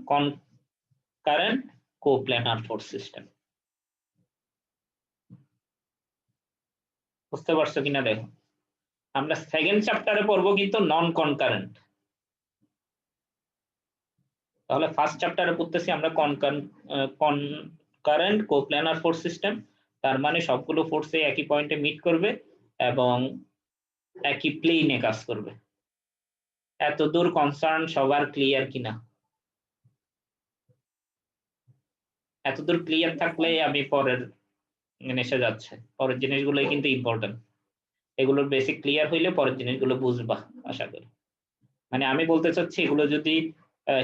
কনকারেন্ট কোপ্ল্যানার ফোর্স সিস্টেম। বুঝতে পারছো কিনা দেখো। আমরা সেকেন্ড চ্যাপ্টারে পড়বো কিন্তু নন কনকারেন্ট। তাহলে ফার্স্ট চ্যাপ্টারে পড়তেছি আমরা কনকারেন্ট কোপ্ল্যানার ফোর্স সিস্টেম, তার মানে সবগুলো ফোর্সে একই পয়েন্টে মিট করবে এবং একই প্লেনে কাজ করবে। এতদূর কনসার্ন সবার ক্লিয়ার কিনা? এতদূর ক্লিয়ার থাকলে আমি পরের এসে যাচ্ছে, পরের জিনিসগুলোই কিন্তু ইম্পর্টেন্ট। এগুলোর বেসিক ক্লিয়ার হইলে পরের জিনিসগুলো বুঝবা আশা করি। মানে আমি বলতে চাচ্ছি এগুলো যদি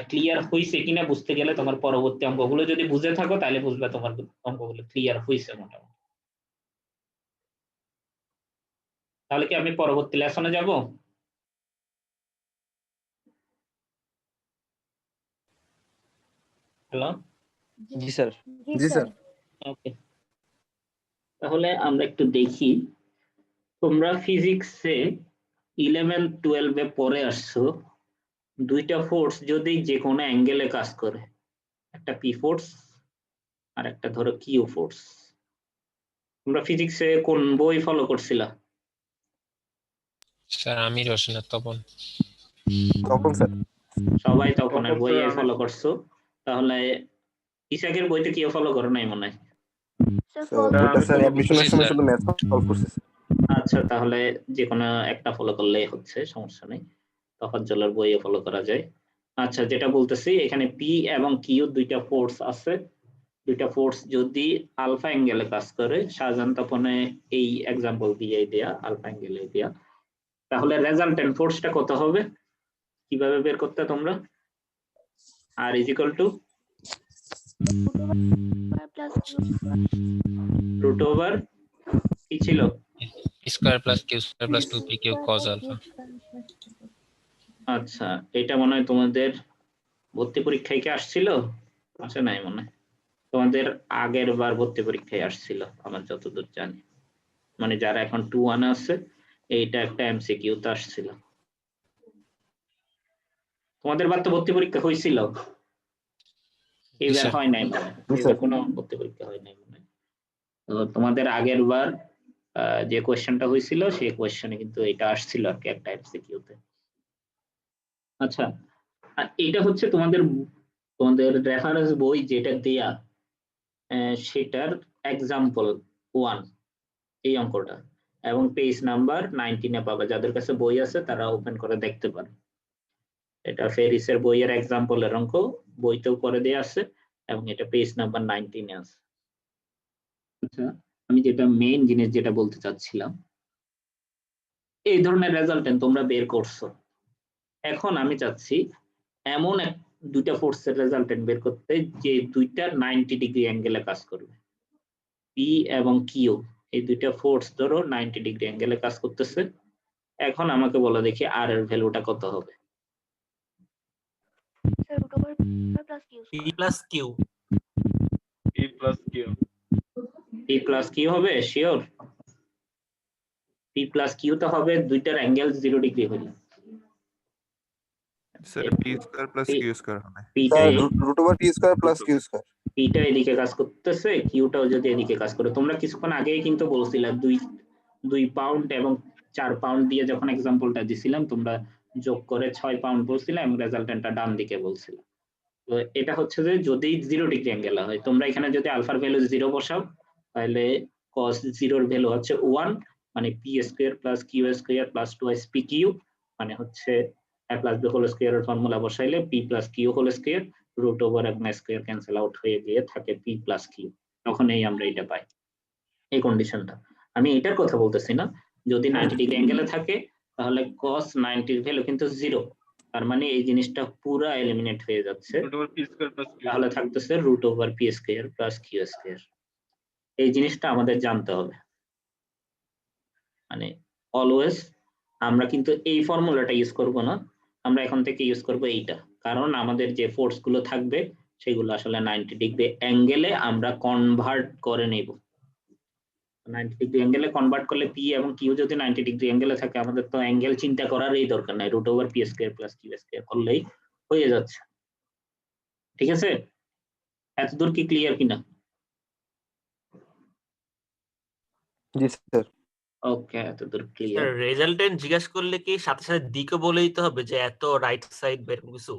ক্লিয়ার হইছে কিনা বুঝতে গেলে তোমার পরবর্তী অঙ্কগুলো যদি বুঝে থাকো তাহলে বুঝবে তোমার অঙ্কগুলো ক্লিয়ার হইছে মোটামুটি। তাহলে কি আমি পরবর্তী লেসনে যাব? হ্যালো, জি স্যার। জি স্যার। ওকে। তাহলে আমরা একটু দেখি, তোমরা ফিজিক্সে 11-12 পরে আসছো, দুইটা ফোর্স যদি যে কোনো অ্যাঙ্গেলে কাজ করে, একটা পি ফোর্স আর একটা ধরো কিউ ফোর্স। তোমরা ফিজিক্সে কোন বই ফলো করছিলা? স্যার আমি রোশনাথ তপন। তখন স্যার। সবাই তপনের তপন বইয়ে স্যার, ফলো করছো। তাহলে ইসাকের বইতে কেউ ফলো করো নাই মনে হয়? স্যার স্যার, ফলো আমি স্যার follow অ্যাডমিশনের করছি, সময় স্যার। শুধু ম্যাথ সলভ করছি স্যার। আচ্ছা, তাহলে যে কোনো একটা ফলো করলেই হচ্ছে, সমস্যা নেই। তফাজ্জলের বইয়ে ফলো করা যায়। আচ্ছা, যেটা বলতেছি এখানে পি এবং কিউ দুইটা ফোর্স আছে। দুইটা ফোর্স যদি আলফা অ্যাঙ্গেলে কাজ করে, শাহজাহান তপনে এই এক্সাম্পল দিয়ে দেয়া, আলফা অ্যাঙ্গেলে দেয়া, তাহলে রেজাল্টেন্ট ফোর্সটা কত হবে? কিভাবে বের করতে তোমরা? R is equal to plus root over কি ছিল? Square plus Q square plus 2p Q cos alpha. আচ্ছা, এটা মনে হয় তোমাদের ভর্তি পরীক্ষায় কি আসছিল? আসে নাই মনে হয়। তোমাদের আগের বার ভর্তি পরীক্ষায় আসছিল আমার যতদূর জানি, মানে যারা এখন 2-1 আছে, এইটা একটা এমসিকিউ তে আসছিল। তোমাদের বার তো ভর্তি পরীক্ষা হয়েছিল, এইবার স্যার। হয় নাই মনে হয়, এবার কোনো ভর্তি পরীক্ষা হয় নাই মনে হয়। তো তোমাদের আগের বার যে কোয়েশ্চেনটা হয়েছিল সেই কোয়েশ্চেনে কিন্তু এটা আসছিল আর কি, একটা এমসিকিউ তে। আচ্ছা, আর এটা হচ্ছে তোমাদের তোমাদের রেফারেন্স বই যেটা দেয়া, সেটার এক্সাম্পল 1 এই অঙ্কটা, এবং পেজ নাম্বার 19 পাবে। যাদের কাছে বই আছে তারা ওপেন করে দেখতে পারে। এটা ফেরিসের বইয়ের এক্সাম্পলের অঙ্ক, বইতেও করে দেয়া আছে, এবং এটা পেজ নাম্বার 19 আছে। আচ্ছা, আমি যেটা মেইন জিনিস যেটা বলতে চাচ্ছিলাম, এই ধরনের রেজাল্টেন্ট তোমরা বের করছো। এখন আমি চাচ্ছি এমন দুইটা ফোর্সের রেজাল্টেন্ট বের করতে যে দুইটা 90 ডিগ্রি অ্যাঙ্গেলে কাজ করবে। পি এবং কিউ এই দুইটা ফোর্স ধরো 90 ডিগ্রি অ্যাঙ্গেলে কাজ করতেছে। এখন আমাকে বলো দেখি আর এর ভ্যালুটা কত হবে? Sir root over plus Q p plus q P plus Q। P plus Q হবে শিওর? পি প্লাস কিউ তো হবে দুইটার অ্যাঙ্গেল 0 ডিগ্রি হলে। Sir P square plus Q square হবে। পিটা root over P square plus Q square. পিটা এদিকে কাজ করতেছে, কিউটাও যদি এদিকে কাজ করে। তোমরা কিছুক্ষণ আগেই কিন্তু বলছিলা 2 পাউন্ড এবং 4 পাউন্ড দিয়ে যখন এক্সাম্পলটা দিছিলাম, তোমরা যোগ করে 6 পাউন্ড বলছিলাম এবং রেজাল্টেন্টটা ডান দিকে বলছিলাম। তো এটা হচ্ছে যে যদি 0 ডিগ্রি অ্যাঙ্গেল হয়, তোমরা এখানে যদি আলফার ভ্যালু 0 বসাও, তাহলে cos 0 এর ভ্যালু হচ্ছে 1, মানে P square plus Q square plus 2s P Q, মানে হচ্ছে a প্লাস b হোল স্কয়ারের ফর্মুলা বসাইলে p plus Q whole square root over এবং স্কয়ার ক্যান্সেল আউট হয়ে গিয়ে থাকে p প্লাস কিউ। তখন আমরা এটা পাই, এই কন্ডিশনটা। আমি এটার কথা বলতেছি না। যদি 90 ডিগ্রি অ্যাঙ্গেলে থাকে তাহলে cos 90 এর ভ্যালু কিন্তু 0, তার মানে এই জিনিসটা পুরো এলিমিনেট হয়ে যাচ্ছে। Root over P square plus Q. তাহলে থাকতেছে root over P square plus Q square. এই জিনিসটা আমাদের জানতে হবে, মানে অলওয়েজ আমরা কিন্তু এই ফর্মুলাটা ইউজ করব না, আমরা এখন থেকে ইউজ করব এইটা, কারণ আমাদের যে ফোর্স গুলো থাকবে সেগুলো আসলে 90 ডিগ্রি অ্যাঙ্গেলে আমরা কনভার্ট করে নেব। 90 ডিগ্রি অ্যাঙ্গেলে কনভার্ট করলে পি এবং কিউ যদি 90 ডিগ্রি অ্যাঙ্গেলে থাকে, আমাদের তো অ্যাঙ্গেল চিন্তা করারই দরকার নাই, root over P square plus Q square করলেই হয়ে যাচ্ছে। ঠিক আছে, এতদূর কি ক্লিয়ার কিনা? জি স্যার। ওকে, এতদূর ক্লিয়ার। স্যার রেজাল্টেন্ট জিজ্ঞাসা করলে কি সাথে সাথে দিকে বলে দিতে হবে যে এত রাইট সাইড বের কিছু?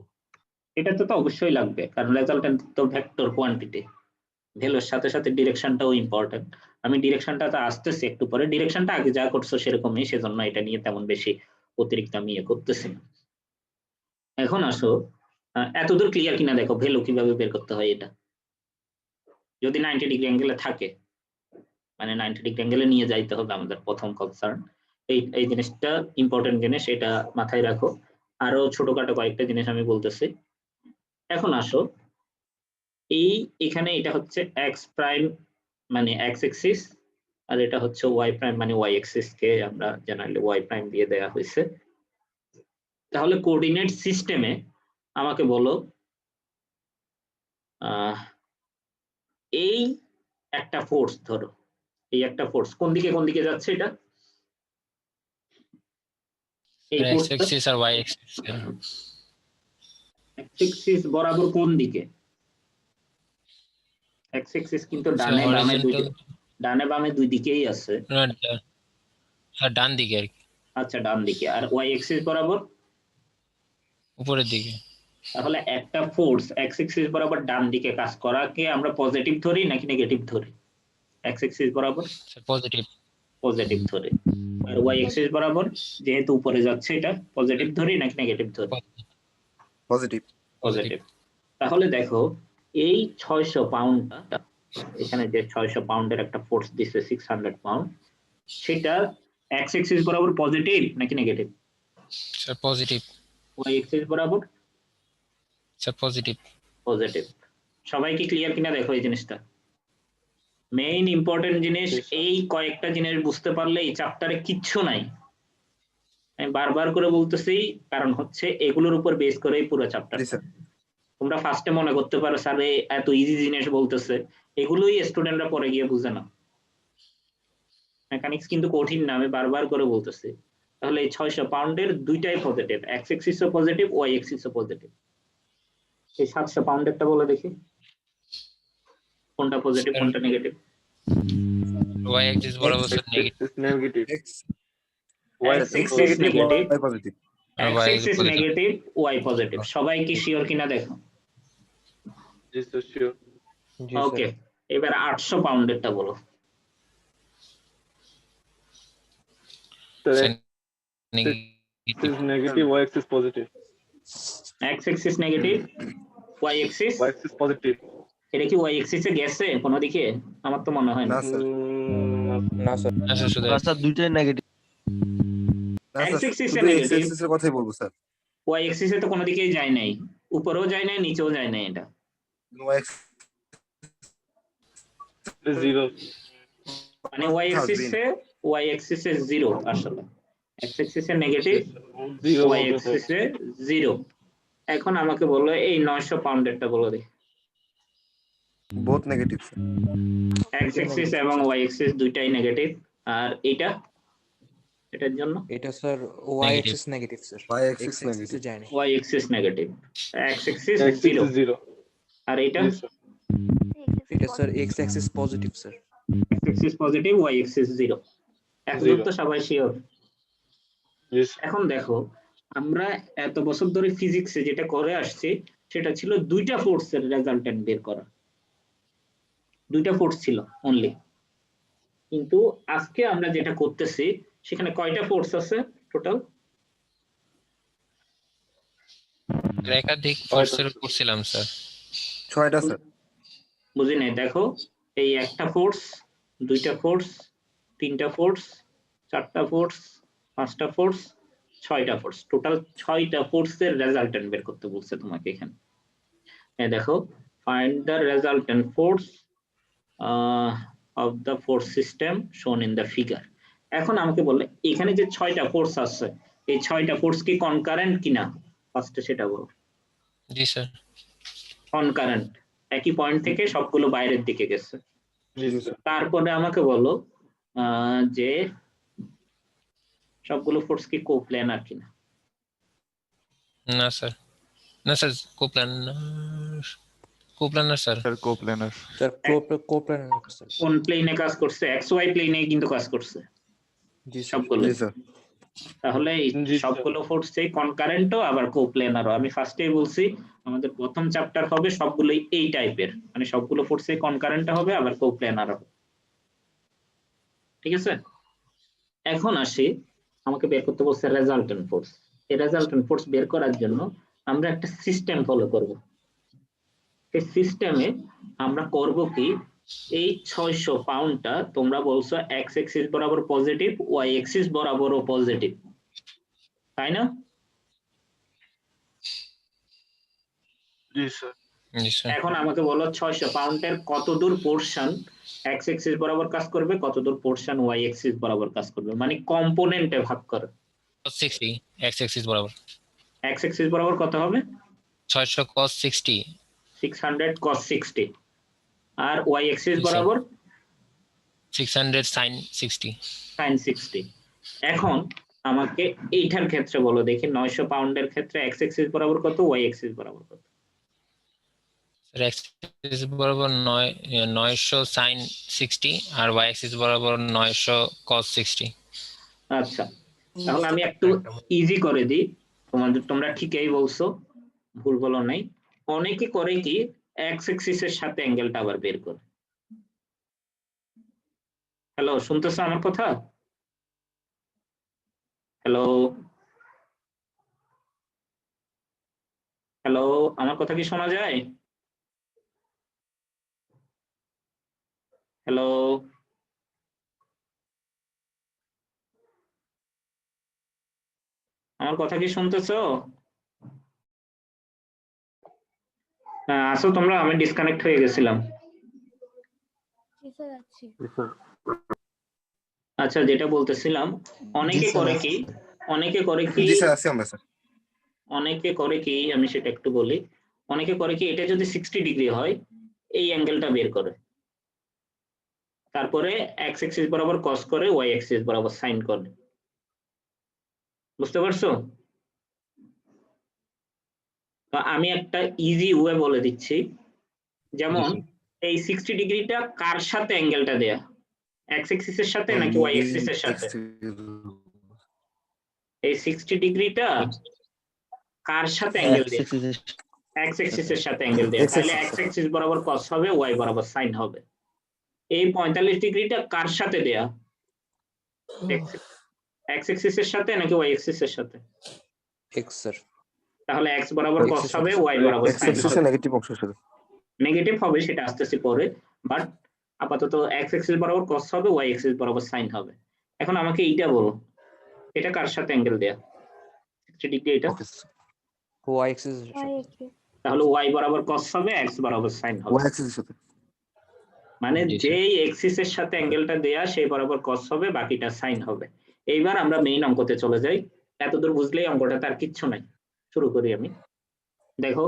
এটা তো অবশ্যই লাগবে, কারণ রেজাল্টেন্ট তো ভেক্টর কোয়ান্টিটি, ভ্যালুর সাথে সাথে ডিরেকশনটাও ইম্পর্টেন্ট। আমি ডিরেকশনটা তো আসতেছি একটু পরে, ডিরেকশনটা আগে যা করছো সেরকমই, সেজন্য এটা নিয়ে তেমন বেশি অতিরিক্ত আমি করতেছি না। এখন আসো, এতদূর ক্লিয়ার কিনা দেখো ভ্যালু কিভাবে বের করতে হয়। এটা যদি 90 ডিগ্রি অ্যাঙ্গেলে থাকে, মানে 90 ডিগ্রি অ্যাঙ্গেলে নিয়ে যাইতে হবে আমাদের প্রথম কনসার্ন। এই জিনিসটা ইম্পর্টেন্ট জিনিস, এটা মাথায় রাখো। আরো ছোটখাটো কয়েকটা জিনিস আমি বলতেছি। এখন আসো, এখানে এটা হচ্ছে এক্স প্রাইম, মানে এক্স এক্সিস, আর এটা হচ্ছে ওয়াই প্রাইম, মানে ওয়াই এক্সিস কে আমরা জেনারেলি ওয়াই প্রাইম দিয়ে দেওয়া হয়েছে। তাহলে কোঅর্ডিনেট সিস্টেমে আমাকে বলো এই একটা ফোর্স, ধরো এই একটা ফোর্স কোন দিকে যাচ্ছে, এটা এই এক্স ফোর্সটা অ্যাক্সিস আর ওয়াই অ্যাক্সিস এক্স বরাবর কোন দিকে? এক্স অ্যাক্সিস কিন্তু ডানে বামে দুই দিকেই আছে। ডান দিকে আর কি, আচ্ছা, ডান দিকে। আর ওয়াই অ্যাক্সিস বরাবর উপরের দিকে। তাহলে একটা ফোর্স এক্স অ্যাক্সিস বরাবর ডান দিকে কাজ করাকে আমরা পজিটিভ ধরি নাকি নেগেটিভ ধরি? এক্স অ্যাক্সিস বরাবর পজিটিভ। পজিটিভ ধরি। আর ওয়াই অ্যাক্সিস বরাবর যেহেতু উপরে যাচ্ছে, এটা পজিটিভ ধরি নাকি নেগেটিভ ধরি? পজিটিভ। পজিটিভ। তাহলে দেখো এই 600 পাউন্ডটা, এখানে যে 600 পাউন্ডের একটা ফোর্স দিছে 600 পাউন্ড, সেটা এক্স অ্যাক্সিস বরাবর পজিটিভ নাকি negative? Sir positive. Y axis বরাবর স্যার পজিটিভ। পজিটিভ। সবাই কি ক্লিয়ার কিনা দেখো এই জিনিসটা? মেইন ইম্পর্টেন্ট জিনিস, এই কয়েকটা জিনিস বুঝতে পারলে এই চ্যাপ্টারে কিচ্ছু নাই। আমি বারবার করে বলতেছি, কারণ হচ্ছে এগুলোর উপর বেস করে এই পুরো চ্যাপ্টার। তোমরা ফার্স্টে মনে করতে পারো স্যার এত ইজি জিনিস বলতেছে, এগুলোই স্টুডেন্টরা পরে গিয়ে বুঝে না। মেকানিক্স কিন্তু কঠিন না, আমি বারবার করে বলতেছি। তাহলে এই 600 পাউন্ডের দুইটাই পজিটিভ, এক্স অ্যাক্সিসও পজিটিভ, ওয়াই অ্যাক্সিসও পজিটিভ। এই 700 পাউন্ডেরটা বলে দেখি কোনটা পজিটিভ কোনটা নেগেটিভ? ওয়াই অ্যাক্সিস বরাবর negative. Y axis negative, positive. X axis negative, Y positive. সবাই কি শিওর কিনা দেখো? জি স্যার, শিওর। ওকে, এবার 800 পাউন্ডেরটা বলো। Negative, Y axis positive. X axis negative, Y axis Y axis positive. এটা কি ওয়াই অ্যাক্সিসে গেছে কোনো দিকে? আমার তো মনে হয় না। না স্যার। না স্যার। আচ্ছা শুধু স্যার দুইটাই নেগেটিভ। না এক্স স্যার, অ্যাক্সিসে শুধু এক্স নেগেটিভ, অ্যাক্সিসের কথাই বলবো স্যার। ওয়াই অ্যাক্সিসে তো কোনো দিকেই যায় নাই, উপরেও যায় নাই নিচেও যায় নাই। এটা ওয়াই অ্যাক্সিস জিরো। মানে ওয়াই অ্যাক্সিসে জিরো, আসলে এক্স অ্যাক্সিসে নেগেটিভ, জিরো। ওয়াই অ্যাক্সিসে জিরো। এখন আমাকে বলো এই 900 পাউন্ডেরটা বলো দেখি। Both negative sir. X axis এবং ওয়াই অ্যাক্সিস দুইটাই নেগেটিভ। আর এটার জন্য এটা sir Y axis negative sir. Y axis negative. জানি। Y axis negative, X axis zero. Zero. আর এটা এটা sir X axis positive sir. X axis positive, Y axis zero. এখন তো সবাই শিওর। এখন দেখো আমরা এত বছর ধরে ফিজিক্সে যেটা করে আসছি সেটা ছিল দুইটা ফোর্সের রেজাল্টেন্ট বের করা, দুইটা ফোর্স ছিল অনলি। কিন্তু আজকে আমরা যেটা করতেছি সেখানে কয়টা ফোর্স আছে টোটাল? একাধিক ফোর্সের উপর ছিলাম স্যার। 6টা স্যার। বুঝি নাই। দেখো এই একটা ফোর্স, দুইটা ফোর্স, তিনটা ফোর্স, চারটা ফোর্স, পাঁচটা ফোর্স, 6টা ফোর্স। টোটাল 6টা ফোর্সের রেজাল্টেন্ট বের করতে বলছে তোমাকে এখানে। এই দেখো, find the resultant force of the force system শোন ইন দ্য ফিগার। এখন আমাকে বললে এখানে যে 6টা ফোর্স আছে, এই 6টা ফোর্স কি কনকারেন্ট কিনা ফার্স্টে সেটা বলো। জি স্যার। কনকারেন্ট, একই পয়েন্ট থেকে সবগুলো বাইরের দিকে গেছে। তারপরে আমাকে বলো যে সবগুলো ফোর্স কি কোপ্ল্যানার কিনা। না স্যার, না sir coplanar sir. Sir coplanar. Sir coplanar sir. কোন প্লেনে কাজ করছে? এক্স ওয়াই প্লেনে কিন্তু কাজ করছে জি সবগুলো। জি স্যার। তাহলে এই সবগুলো ফোর্সই কনকারেন্টও আবার কোপ্ল্যানারও। আমি ফার্স্টেই বলছি আমাদের প্রথম চ্যাপ্টার হবে সবগুলোই এই টাইপের, মানে সবগুলো ফোর্সই কনকারেন্ট হবে আবার কোপ্ল্যানার হবে। ঠিক আছে, এখন আসি আমাকে বের করতে বলছে রেজাল্টেন্ট ফোর্স। এই রেজাল্টেন্ট ফোর্স বের করার জন্য আমরা একটা সিস্টেম ফলো করব। এই সিস্টেমে আমরা করব কি, এই 600 পাউন্ডটা তোমরা বলছো এক্স অ্যাক্সিস বরাবর পজিটিভ, ওয়াই অ্যাক্সিস বরাবরও পজিটিভ, তাই না? জি স্যার। জি স্যার। এখন আমাকে বলো 600 পাউন্ডের কত দূর পোরশন এক্স এক্সিস বরাবর কাজ করবে, কত দূর পোরশন ওয়াই এক্সিস বরাবর কাজ করবে, মানে কম্পোনেন্টে ভাগ করে। 60 এক্স অ্যাক্সিস বরাবর এক্স এক্সিস বরাবর কত হবে? 600 cos 60 600 cos 60, আর ওয়াই এক্সিস জি, স্যার। বরাবর 600 sin 60 sin 60। এখন আমাকে এইটার ক্ষেত্রে বলো দেখি 900 পাউন্ডের ক্ষেত্রে এক্স এক্সিস বরাবর কত, ওয়াই এক্সিস বরাবর কত? স্যার এক্স অ্যাক্সিস বরাবর 900 sin 60 আর ওয়াই অ্যাক্সিস বরাবর 900 cos 60। আচ্ছা, তাহলে আমি একটু ইজি করে দিই, তোমরা ঠিকই বলছো, ভুল বলো নাই। অনেকে করে কি এক্স এক্সিসের সাথে অ্যাঙ্গেলটা আবার বের করে। হ্যালো, শুনতেছো আমার কথা? হ্যালো হ্যালো, আমার কথা কি শোনা যায়? হ্যালো, আমার কথা কি শুনতেছো? হ্যাঁ আসো তোমরা, আমি ডিসকানেক্ট হয়ে গেছিলাম। জি স্যার আছি। আচ্ছা, যেটা বলতেছিলাম, অনেকে স্যার, করে আছি। কি অনেকে করে কি জি স্যার আছি আমরা স্যার। অনেকে করে কি আমি সেটা একটু বলি। অনেকে করে কি এটা যদি 60 ডিগ্রি হয়, এই অ্যাঙ্গেলটা বের করে, তারপরে এক্স এক্সিস বরাবর কস করে, ওয়াই এক্সিস বরাবর সাইন করে। বুঝতে পারছো? তো আমি একটা ইজি ওয়ে বলে দিচ্ছি, যেমন এই 60 ডিগ্রিটা কার সাথে অ্যাঙ্গেলটা দেয়া, এক্স এক্সিসের সাথে নাকি ওয়াই এক্সিসের সাথে? এই 60 ডিগ্রিটা কার সাথে অ্যাঙ্গেল দেয়া? এক্স এক্সিসের সাথে অ্যাঙ্গেল দেয়া, তাহলে এক্স এক্সিস বরাবর কস হবে, ওয়াই বরাবর সাইন হবে। এই 45 ডিগ্রিটা কার সাথে দেয়া, এক্স এক্সিসের সাথে নাকি ওয়াই এক্সিসের সাথে? X sir. তাহলে এক্স বরাবর X কস এর হবে, সাথে। ওয়াই বরাবর এক্স সাইন এক্সিস হবে। নেগেটিভ অংশের সাথে। নেগেটিভ হবে সেটা আসতেছি পরে, বাট আপাতত এক্স এক্সিস বরাবর কস হবে, ওয়াই এক্সিস বরাবর সাইন হবে। এখন আমাকে এইটা বলো, এটা কার সাথে অ্যাঙ্গেল দেয়া? 60 ডিগ্রি এটা, ওকে ওয়াই এক্সিস ওয়াই এক্সিস। তাহলে ওয়াই বরাবর কস হবে, এক্স বরাবর সাইন হবে। ওয়াই এক্সিসের সাথে। মানে জি, স্যার। যেই এক্সিসের সাথে অ্যাঙ্গেলটা দেয়া সেই বরাবর কস হবে, বাকিটা সাইন হবে। এইবার আমরা মেইন অঙ্কতে চলে যাই। এতদূর বুঝলেই অঙ্কটাতে আর কিচ্ছু নাই। শুরু করি আমি। দেখো,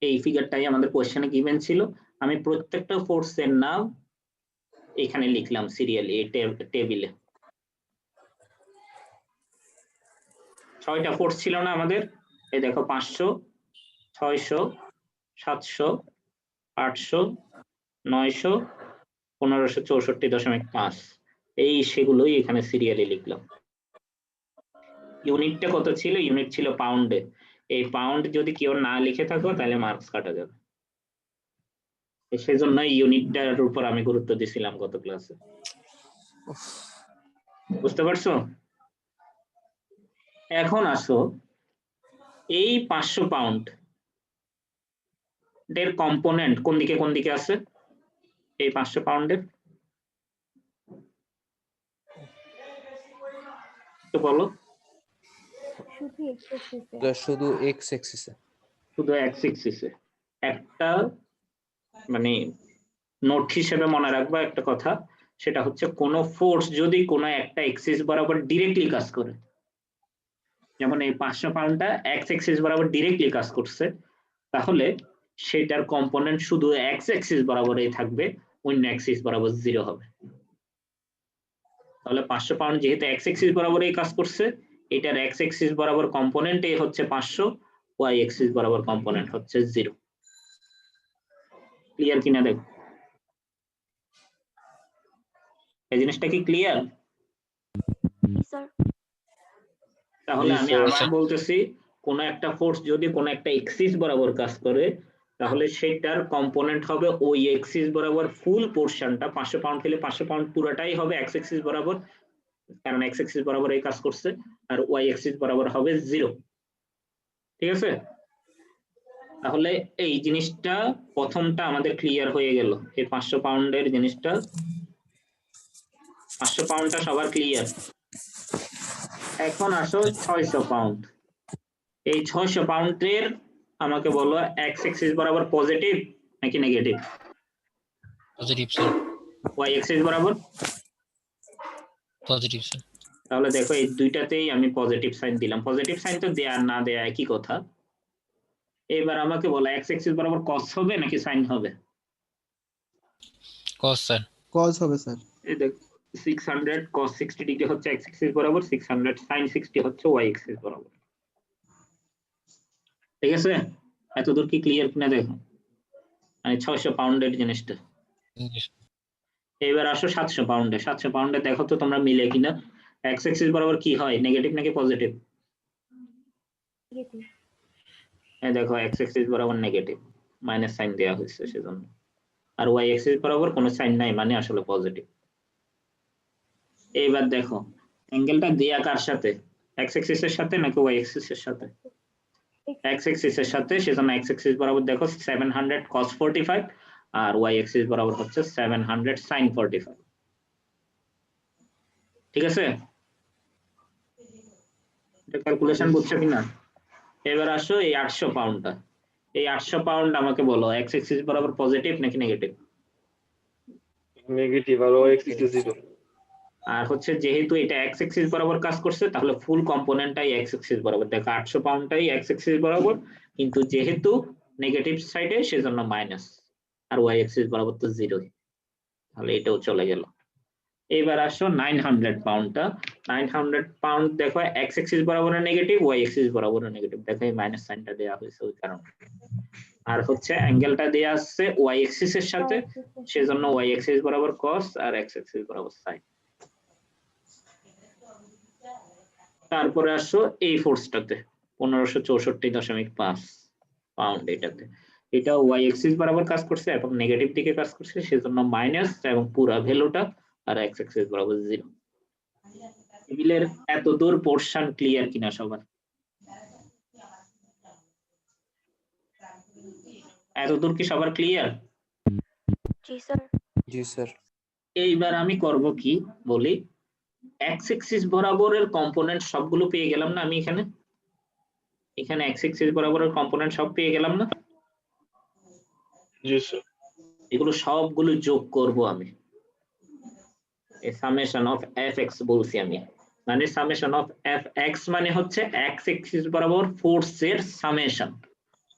এই ফিগারটাই আমাদের কোশ্চেনে গিভেন ছিল। আমি প্রত্যেকটা ফোর্সের নাম এখানে লিখলাম সিরিয়ালি, এই টেবিলে। 6টা ফোর্স ছিল না আমাদের? এই দেখো, 500, 600, 700, 800, 900, 1564.5, এই সেগুলোই এখানে সিরিয়ালি লিখলাম। ইউনিটটা কত ছিল? ইউনিট ছিল পাউন্ডে। এই পাউন্ড যদি কেউ না লিখে থাকো তাহলে মার্কস কাটা যাবে, সেজন্য ইউনিটটার উপর আমি গুরুত্ব দিছিলাম গত ক্লাসে। বুঝতে পারছো? এখন আসো, এই 500 পাউন্ড এর কম্পোনেন্ট কোন দিকে আছে? এই 500 পাউন্ডের তো বলো। শুধু এক্স এক্সিসে। শুধু এক্স এক্সিসে। শুধু এক্স এক্সিসে। একটা মানে নোট হিসেবে মনে রাখবা একটা কথা, সেটা হচ্ছে কোন ফোর্স যদি কোনো একটা এক্সিস বরাবর ডিরেক্টলি কাজ করে, যেমন এই 500 পাউন্ডটা এক্স এক্সিস বরাবর ডিরেক্টলি কাজ করছে, তাহলে সেটার কম্পোনেন্ট শুধু এক্স এক্সিস বরাবরই থাকবে, অন্য এক্সিস বরাবর 0 হবে। তাহলে 500 পাউন্ড যেহেতু এক্স এক্সিস বরাবরই কাজ করছে, এটার এক্স এক্সিস বরাবর কম্পোনেন্ট এ হচ্ছে 500, ওয়াই এক্সিস বরাবর কম্পোনেন্ট হচ্ছে 0। ক্লিয়ার কিনা দেখো, এই জিনিসটা কি ক্লিয়ার? জি স্যার। তাহলে জি, আমি স্যার। আবার বলতেছি, কোন একটা ফোর্স যদি কোন একটা এক্সিস বরাবর কাজ করে, তাহলে সেটার কম্পোনেন্ট হবে ওই এক্সিস বরাবর ফুল পোরশনটা। 500 পাউন্ড হলে 500 পাউন্ড পুরোটাই হবে এক্স এক্সিস বরাবর, কারণ এক্স এক্সিস বরাবর এই কাজ করছে, আর ওয়াই এক্সিস বরাবর হবে 0। ঠিক আছে? তাহলে এই জিনিসটা প্রথমটা আমাদের ক্লিয়ার হয়ে গেল, এই 500 পাউন্ডের জিনিসটা। 500 পাউন্ডটা সবার ক্লিয়ার। এখন আসো 600 পাউন্ড। এই 600 পাউন্ডের আমাকে বলো এক্স এক্সিস বরাবর পজিটিভ নাকি negative? Positive sir, Y axis বরাবর পজিটিভ স্যার। তাহলে দেখো এই দুইটাতেই আমি পজিটিভ সাইন দিলাম। পজিটিভ সাইন তো দেয়া আর না দেয়া একই কথা। এবার আমাকে বলো এক্স এক্সিস বরাবর কস হবে নাকি সাইন হবে? কস স্যার। cos হবে স্যার। এই দেখ 600 cos 60 ডিগ্রি হচ্ছে এক্স এক্সিস বরাবর, 600 sin 60 হচ্ছে ওয়াই এক্সিস বরাবর। ঠিক আছে, এতদূর কি ক্লিয়ার কিনা দেখো, মানে 600 পাউন্ডের জিনিসটা। এবার আসো 700 পাউন্ডে। 700 পাউন্ডে দেখো তো তোমরা মিলে কিনা, এক্স এক্সিস বরাবর কি হয়, নেগেটিভ নাকি পজিটিভ? নেগেটিভ। এই দেখো এক্স এক্সিস বরাবর নেগেটিভ, মাইনাস সাইন দেওয়া হয়েছে সেজন্য। আর ওয়াই এক্সিস বরাবর কোনো সাইন নাই, মানে আসলে পজিটিভ। এইবার দেখো অ্যাঙ্গেলটা দেয়া কার সাথে, এক্স এক্সিস এর সাথে নাকি ওয়াই এক্সিস এর সাথে? এক্স এক্সিস এর সাথে, সেজন্য এক্স এক্সিস বরাবর দেখো 700 cos 45 আর ওয়াই এক্সিস বরাবর হচ্ছে 700 sin 45। ঠিক আছে, এটা ক্যালকুলেশন বুঝছো কিনা? এবার আসো এই 800 পাউন্ডটা। এই 800 পাউন্ড আমাকে বলো এক্স এক্সিস বরাবর পজিটিভ নাকি নেগেটিভ? নেগেটিভ, আর ওয়াই এক্সিস 0। আর হচ্ছে যেহেতু এটা এক্স এক্সিস বরাবর কাজ করছে, তাহলে ফুল কম্পোনেন্টটাই এক্স এক্সিস বরাবর। দেখো 800 পাউন্ডটাই এক্স এক্সিস বরাবর, কিন্তু যেহেতু নেগেটিভ সাইডে সেজন্য মাইনাস, আর ওয়াই এক্সিস বরাবর তো 0, তাহলে এটাও চলে গেল। এবার আসো 900 পাউন্ডটা। 900 পাউন্ড দেখো এক্স এক্সিস বরাবর নেগেটিভ, ওয়াই এক্সিস বরাবর নেগেটিভ, দেখো এই মাইনাস সাইনটা দেওয়া হয়েছে ওই কারণে। আর হচ্ছে অ্যাঙ্গেলটা দেয়া আছে ওয়াই এক্সিস এর সাথে, সেজন্য ওয়াই এক্সিস বরাবর cos আর এক্স এক্সিস বরাবর sin। তারপরে আসো এই ফোর্সটাতে 1564.5 পাউন্ড, এটাতে এটা ওয়াই এক্সিস বরাবর কাজ করছে এবং নেগেটিভ দিকে কাজ করছে, সেজন্য মাইনাস এবং পুরো ভ্যালুটা আর এক্স এক্সিস বরাবর 0। টেবিলের এত দূর পোরশন ক্লিয়ার কিনা সবার? এত দূর কি সবার ক্লিয়ার? জি স্যার। জি স্যার। এইবার আমি করব কি বলি, এক্স এক্সিস বরাবরের কম্পোনেন্ট সবগুলো পেয়ে গেলাম না আমি এখানে? এখানে এক্স এক্সিস বরাবরের কম্পোনেন্ট সব পেয়ে গেলাম না? জি স্যার। এগুলো সবগুলো যোগ করব আমি, এই সামেশন অফ এফ এক্স বলছি আমি, মানে সামেশন অফ এফ এক্স মানে হচ্ছে এক্স এক্সিস বরাবর ফোর্সের সামেশন,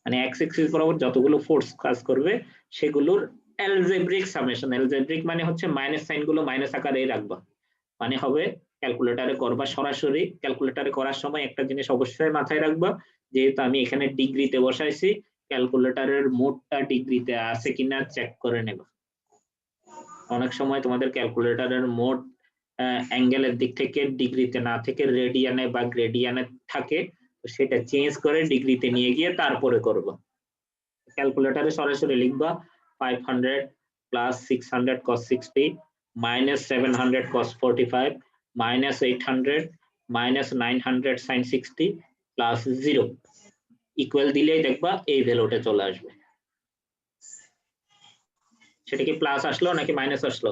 মানে এক্স এক্সিস বরাবর যতগুলো ফোর্স কাজ করবে সেগুলোর অ্যালজেব্রিক সামেশন। অ্যালজেব্রিক মানে হচ্ছে মাইনাস সাইন গুলো মাইনাস আকারেই রাখবা, মানে হবে ক্যালকুলেটরে করবা সরাসরি। ক্যালকুলেটরে করার সময় একটা জিনিস অবশ্যই মাথায় রাখবা, যেহেতু আমি এখানে ডিগ্রিতে বসাইছি, ক্যালকুলেটরের মোডটা ডিগ্রিতে আছে কিনা চেক করে নেবা। অনেক সময় তোমাদের ক্যালকুলেটরের মোড অ্যাঙ্গেলের দিক থেকে ডিগ্রিতে না থেকে রেডিয়ানে বা গ্রেডিয়ানে থাকে, তো সেটা চেঞ্জ করে ডিগ্রিতে নিয়ে গিয়ে তারপরে করবা। ক্যালকুলেটরে সরাসরি লিখবা 500 plus 600 cos 60 minus 700 cos 45 minus 800 minus 900 sin 60 plus 0 equal দিলেই দেখবা এই ভ্যালুটা চলে আসবে। সেটা কি প্লাস আসলো নাকি মাইনাস আসলো?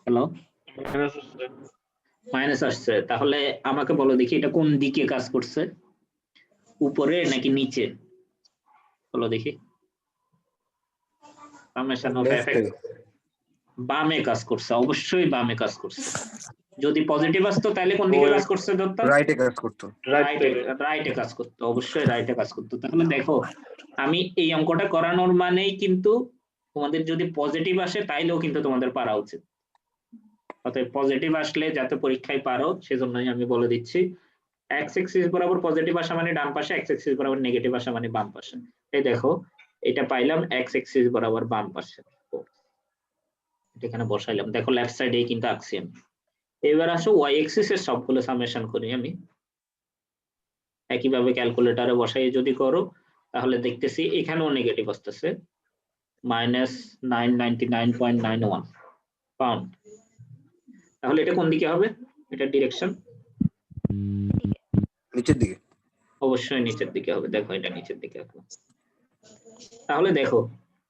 হ্যালো, মাইনাস আসছে। তাহলে আমাকে বলো দেখি এটা কোন দিকে কাজ করছে, উপরে নাকি নিচে? বলো দেখি। সামেশন অফ এফ এক্স বামে কাজ করছে, অবশ্যই বামে কাজ করছে। যদি পজিটিভ আসতো তাহলে কোন দিকে কাজ করছে দত্ত? রাইটে কাজ করতো। রাইটে কাজ করতো, অবশ্যই রাইটে কাজ করতো। তাহলে দেখো আমি এই অঙ্কটা করানোর মানেই কিন্তু তোমাদের যদি পজিটিভ আসে তাইলেও কিন্তু তোমাদের পারা উচিত। অতএব পজিটিভ আসলে যাতে পরীক্ষায় পারো সেজন্যই আমি বলে দিচ্ছি, এক্স এক্সিস বরাবর পজিটিভ আসা মানে ডান পাশে, এক্স এক্সিস বরাবর নেগেটিভ আসা মানে বাম পাশে। এই দেখো এটা পাইলাম এক্স এক্সিস বরাবর বাম পাশে, এখানে বসাইলাম, দেখো লেফট সাইডে কিন্তু আঁকছি আমি। এবার আসো ওয়াই এক্সিস এর সবগুলো সামেশন করি আমি। একইভাবে ক্যালকুলেটরে বসাই যদি করো তাহলে দেখতেছি এখানেও নেগেটিভ আসতেছে, মাইনাস 999.91 পাউন্ড। তাহলে এটা কোন দিকে হবে? এটা ডিরেকশন নিচের দিকে, অবশ্যই নিচের দিকে হবে। দেখো এটা নিচের দিকে হবে। তাহলে দেখো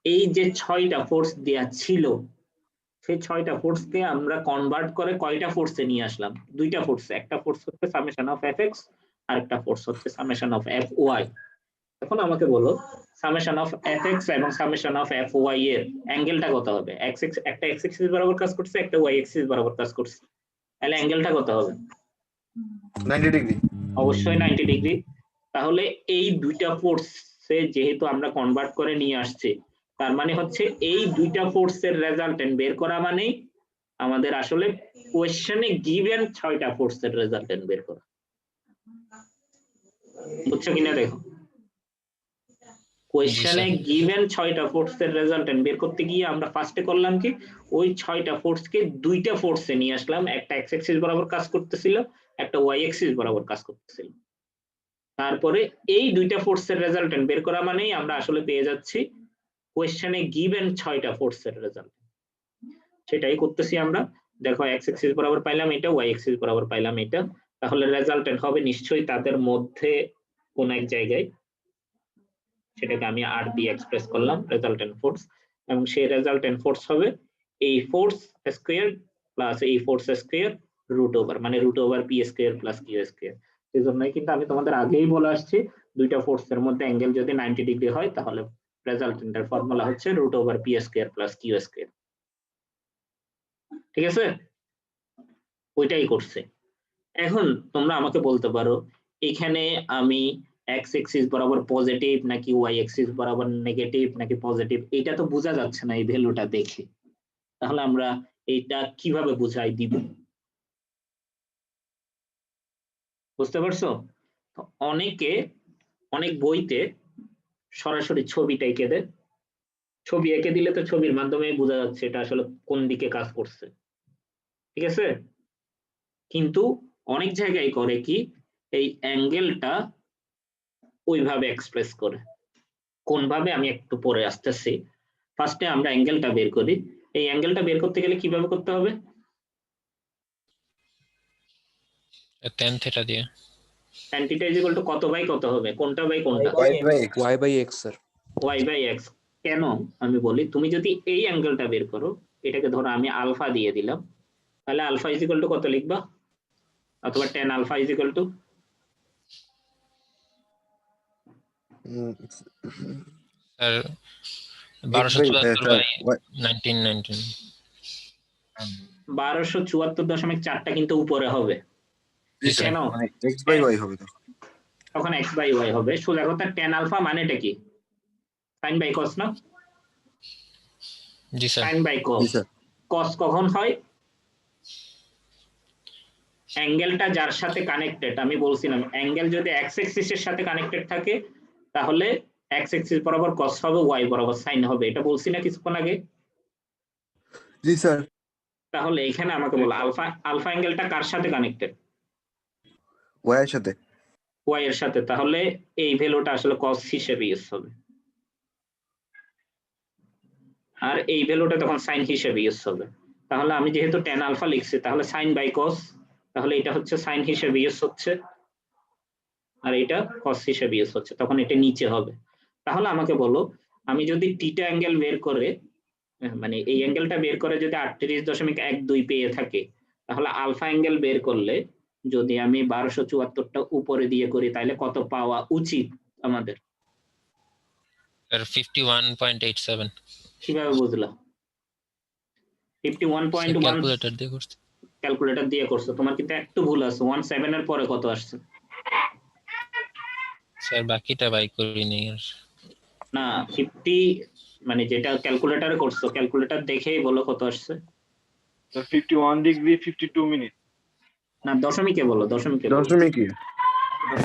এই যে 6টা ফোর্স দেয়া ছিল, সেই 6টা ফোর্সকে আমরা কনভার্ট করে কয়টা ফোর্সে নিয়ে আসলাম? 2টা ফোর্সে। একটা ফোর্স হচ্ছে সামেশন অফ fx আর একটা ফোর্স হচ্ছে সামেশন অফ fy। এখন আমাকে বলো সামেশন অফ fx এবং সামেশন অফ fy এর অ্যাঙ্গেলটা কত হবে? একটা x অ্যাক্সিস বরাবর কাজ করছে, একটা y অ্যাক্সিস বরাবর কাজ করছে, তাহলে অ্যাঙ্গেলটা কত হবে? 90 ডিগ্রি। অবশ্যই 90 ডিগ্রি। তাহলে এই দুইটা ফোর্সে যেহেতু আমরা কনভার্ট করে নিয়ে আসছি, তার মানে হচ্ছে এই দুইটা ফোর্সের রেজাল্টেন্ট বের করা মানেই আমাদের আসলে কোয়েশ্চেনে গিভেন 6টা ফোর্সের রেজাল্টেন্ট বের করা। বুঝছো কিনা দেখো, কোয়েশ্চেনে গিভেন 6টা ফোর্সের রেজাল্টেন্ট বের করতে গিয়ে আমরা ফার্স্টে করলাম কি, ওই 6টা ফোর্সকে দুইটা ফোর্সে নিয়ে আসলাম, একটা এক্স অ্যাক্সিস বরাবর কাজ করতেছিল, একটা ওয়াই অ্যাক্সিস বরাবর কাজ করতেছিল। তারপরে এই দুইটা ফোর্সের রেজাল্টেন্ট বের করা মানেই আমরা আসলে পেয়ে যাচ্ছি কোয়েশ্চেনে গিভেন 6টা ফোর্সের রেজাল্ট। সেটাই করতেছি আমরা। দেখো এক্স অ্যাক্সিস বরাবর পাইলাম এটা, ওয়াই অ্যাক্সিস বরাবর পাইলাম এটা, তাহলে রেজাল্টেন্ট হবে নিশ্চয়ই তাদের মধ্যে কোন এক জায়গায়, সেটাকে আমি আর দিয়ে এক্সপ্রেস করলাম রেজাল্টেন্ট ফোর্স, এবং সেই রেজাল্টেন্ট ফোর্স হবে এই ফোর্স স্কয়ার প্লাস এই ফোর্স স্কয়ার রুট ওভার, মানে root over P square plus Q square. এই জন্যই কিন্তু আমি তোমাদের আগেই বলে আসছি দুইটা ফোর্সের মধ্যে অ্যাঙ্গেল যদি 90 ডিগ্রি হয় তাহলে রেজাল্টেন্টের ফর্মুলা হচ্ছে root over P square plus Q square. ঠিক আছে, ওইটাই করছে। এখন তোমরা আমাকে বলতে পারো এখানে আমি এক্স অ্যাক্সিস বরাবর পজিটিভ নাকি ওয়াই অ্যাক্সিস বরাবর নেগেটিভ নাকি পজিটিভ, এটা তো বোঝা যাচ্ছে না এই ভ্যালুটা দেখে, তাহলে আমরা এইটা কিভাবে বুঝাই দিব? বুঝতে পারছো? অনেকে অনেক বইতে সরাসরি ছবিটা এঁকে দেয়, ছবি এঁকে দিলে তো ছবির মাধ্যমে বোঝা যাচ্ছে এটা আসলে কোন দিকে কাজ করছে। ঠিক আছে, কিন্তু অনেক জায়গায় করে কি এই অ্যাঙ্গেলটা ওইভাবে এক্সপ্রেস করে। কোন ভাবে আমি একটু পরে আসতেছি। ফার্স্টে আমরা অ্যাঙ্গেলটা বের করি। এই অ্যাঙ্গেলটা বের করতে গেলে কিভাবে করতে হবে? tan থিটা দিয়ে। tan theta is equal to কত বাই কত হবে? কোনটা বাই কোনটা? y by x sir. y by x। কেন আমি বলি, তুমি যদি এই অ্যাঙ্গেলটা বের করো, এটাকে ধরো আমি আলফা দিয়ে দিলাম, তাহলে আলফা ইজ ইকুয়াল টু কত লিখবা? অথবা tan alpha is equal to sir 1274 by 1919। 1274.4টা কিন্তু উপরে হবে। কেন? মানে x by y হবে তখন x বাই y হবে। সোজা কথা tan আলফা মানেটা কি? sin বাই cos না? জি sir. sin by cos। cos কখন হয়? অ্যাঙ্গেলটা যার সাথে কানেক্টেড, আমি বলছিলাম অ্যাঙ্গেল যদি x অ্যাক্সিস এর সাথে কানেক্টেড থাকে তাহলে x অ্যাক্সিস বরাবর cos হবে, y বরাবর sin হবে, এটা বলছি না কিছুক্ষণ আগে? জি স্যার। তাহলে এখানে আমাকে বলো আলফা অ্যাঙ্গেলটা কার সাথে কানেক্টেড? y এর সাথে। y এর সাথে, তাহলে এই ভ্যালুটা আসলে cos হিসেবে ইউজ হবে, আর এই ভ্যালুটা তখন sin হিসেবে ইউজ হবে। তাহলে আমি যেহেতু tan আলফা লিখছি তাহলে sin বাই cos, তাহলে এটা হচ্ছে sin হিসেবে ইউজ হচ্ছে আর এটা cos হিসেবে ইউজ হচ্ছে, তখন এটা নিচে হবে। তাহলে আমাকে বলো আমি যদি থিটা অ্যাঙ্গেল বের করে, মানে এই অ্যাঙ্গেলটা বের করে যদি 38.12 পেয়ে থাকে, তাহলে আলফা অ্যাঙ্গেল বের করলে যদি আমি 1274টা উপরে দিয়ে করি তাহলে কত পাওয়া উচিত আমাদের? স্যার 51.87। কিভাবে বুঝলা? 51.1 ক্যালকুলেটর দিয়ে করতে। ক্যালকুলেটর দিয়ে করছো, তোমার কিন্তু একটু ভুল আছে। 17 এর পরে কত আসছে? স্যার বাকিটা বাই করিনি আর। না 50, মানে যেটা ক্যালকুলেটরে করছো ক্যালকুলেটর দেখেই বলো কত আসছে। 51 ডিগ্রি 52 মিনিট। না দশমিকে বলো, দশমিকে বলো। দশমিকে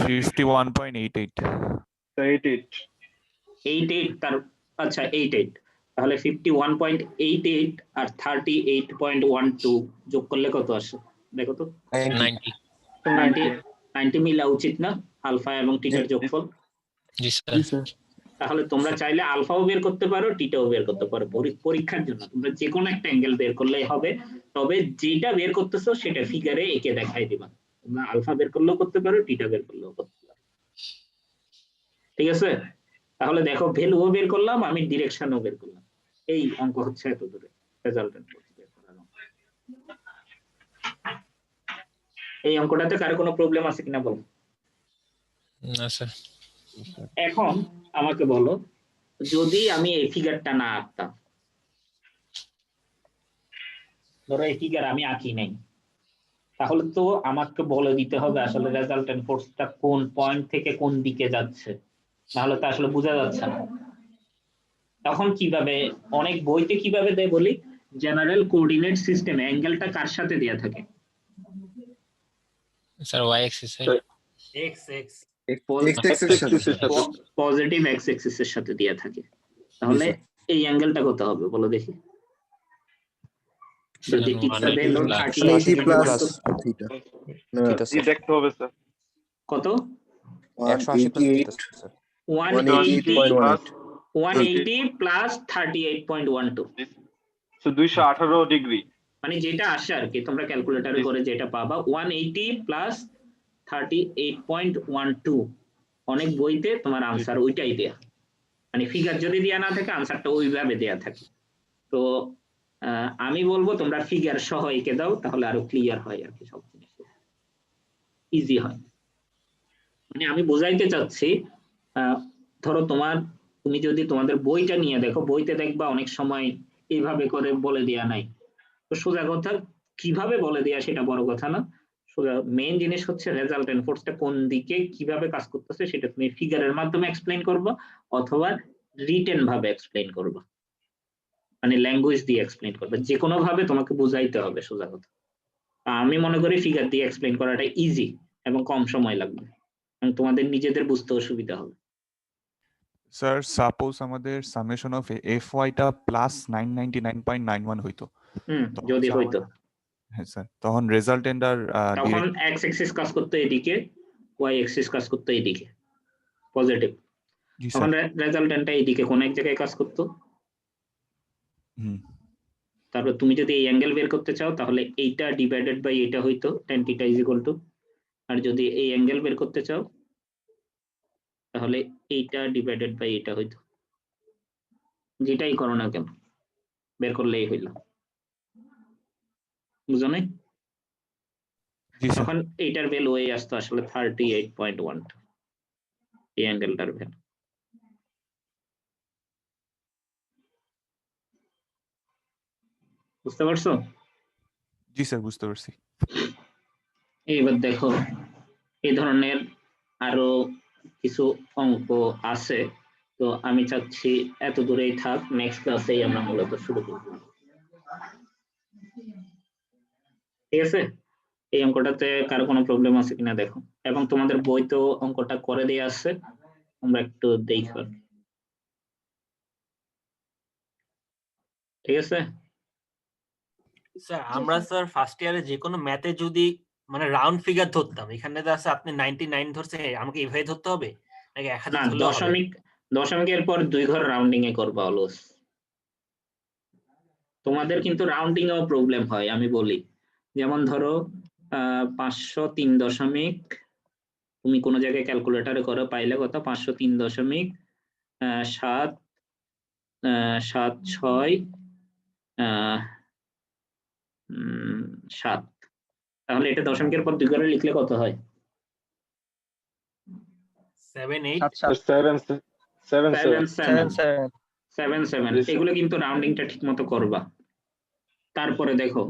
51.88। 88 তার, আচ্ছা 88, তাহলে 51.88 আর 38.12 যোগ করলে কত আসে দেখো তো? 90। 90 মিলা উচিত না আলফা এবং টিটার যোগফল? জি স্যার। তাহলে তোমরা চাইলে আলফাও বের করতে পারো, টিটাও বের করতে পারো। পরীক্ষার জন্য তোমরা যে কোনো একটা অ্যাঙ্গেল বের করলেই হবে, তবে যেটা বের করতেছো সেটা ফিগারে এঁকে দেখাই দিবা। তোমরা আলফা বের করলেও করতে পারো, টিটা বের করলেও করতে পারো। ঠিক আছে, তাহলে দেখো ভ্যালুও বের করলাম, আমি ডিরেকশনও বের করলাম। এই অঙ্ক হচ্ছে এত দূরে রেজাল্টেন্ট। এই অঙ্কটাতে কারো কোনো প্রবলেম আছে কিনা বলো। না স্যার। এখন আমাকে বলো, যদি আমি এই ফিগারটা না আঁকতাম, ধরো এই ফিগার আমি আঁকি নাই, তাহলে তো আমাকে বলে দিতে হবে আসলে রেজাল্টেন্ট ফোর্সটা কোন পয়েন্ট থেকে কোন দিকে যাচ্ছে, নাহলে তো আসলে বোঝা যাচ্ছে না। তখন কিভাবে, অনেক বইতে কিভাবে দেয় বলি, জেনারেল কোঅর্ডিনেট সিস্টেমে অ্যাঙ্গেলটা কার সাথে দেয়া থাকে? Sir Y axis sir. X x X axis এর সাথে পজিটিভ এক্স অ্যাক্সিস এর সাথে দেয়া থাকে। তাহলে এই অ্যাঙ্গেলটা কত হবে বলো দেখি। যদি টিপটা দেয় 180 প্লাস থিটা থিটা জি স্যার দেখতে হবে স্যার। কত? 180 plus theta sir 180 plus 38.12, so 218 degree. মানে যেটা আসে আর কি, তোমরা ক্যালকুলেটরে করে যেটা পাবা 180 প্লাস 38.12। অনেক বইতে তোমার আনসার ওইটাই দেয়া, মানে ফিগার যদি দেয়া না থাকে আনসারটা ওইভাবে দেয়া থাকে। তো আমি বলবো তোমরা ফিগার সহ এঁকে দাও, তাহলে আরো ক্লিয়ার হয় আর কি, সব জিনিস ইজি হয়। মানে আমি বোঝাইতে চাচ্ছি, ধরো তুমি যদি তোমাদের বইটা নিয়ে দেখো, বইতে দেখবা অনেক সময় এইভাবে করে বলে দেয়া নাই। তো সোজা কথা কিভাবে বলে দেয়া সেটা বড় কথা না, সোজা মেইন জিনিস হচ্ছে রেজাল্টেন্ট ফোর্সটা কোন দিকে কিভাবে কাজ করতেছে সেটা তুমি ফিগারের মাধ্যমে এক্সপ্লেইন করবা অথবা রিটেন ভাবে এক্সপ্লেইন করবা, মানে ল্যাঙ্গুয়েজ দিয়ে এক্সপ্লেইন করবে, যে কোনো ভাবে তোমাকে বুঝাইতে হবে সোজা কথা। আমি মনে করি ফিগার দিয়ে এক্সপ্লেইন করাটা ইজি এবং কম সময় লাগবে এবং তোমাদের নিজেদের বুঝতেও সুবিধা হবে। স্যার সাপোজ আমাদের সামেশন অফ FY টা প্লাস 999.91 হইতো, যদি হইতো হ্যাঁ স্যার, তখন রেজাল্টেন্ট আর তখন এক্স অ্যাক্সিস কাজ করতে এদিকে, ওয়াই অ্যাক্সিস কাজ করতে এদিকে পজিটিভ, তখন রেজাল্টেন্টটা এইদিকে কোন এক জায়গায় কাজ করতো। তারপর তুমি যদি এই অ্যাঙ্গেল বের করতে চাও তাহলে এইটা ডিভাইডেড বাই এটা হইতো tan θ = আর যদি এই অ্যাঙ্গেল বের করতে চাও তাহলে এইটা ডিভাইডেড বাই এটা হইতো, যেটাই করো না কেন বের করলেই হইল, বুঝো নাই? তখন এইটার ভ্যালু এই আসতো আসলে 38.1, এই অ্যাঙ্গেলটার ভ্যালু। বুঝতে পারছো? জি স্যার বুঝতে পারছি। এবার দেখো এই ধরনের আরো কিছু অঙ্ক আছে, তো আমি চাচ্ছি এত দূরেই থাক, নেক্সট ক্লাসেই আমরা মূলত শুরু করব। ঠিক আছে, এই অঙ্কটাতে কারো কোনো প্রবলেম আছে কিনা দেখো, এবং তোমাদের বইতেও অঙ্কটা করে দেয়া আছে, আমরা একটু দেখো। ঠিক আছে স্যার, আমরা স্যার ফার্স্ট ইয়ারে যে কোনো ম্যাথে যদি মানে রাউন্ড ফিগার ধরতাম, এখানে তো আছে আপনি 99 ধরছে, আমাকে এইভাবে ধরতে হবে নাকি 1000 না, ধরলে হবে? দশমিকের পর 2 ঘর রাউন্ডিং এ করবা অলওয়েজ। তোমাদের কিন্তু রাউন্ডিং এও প্রবলেম হয়, আমি বলি, যেমন ধরো 503 দশমিক, তুমি কোন জায়গায় ক্যালকুলেটরে করো, পাইলে কত 503.76 তাহলে এটা দশমিকের পর 2 ঘরে লিখলে কত হয়? 77। এগুলো কিন্তু রাউন্ডিংটা ঠিক মতো করবা। তারপরে দেখো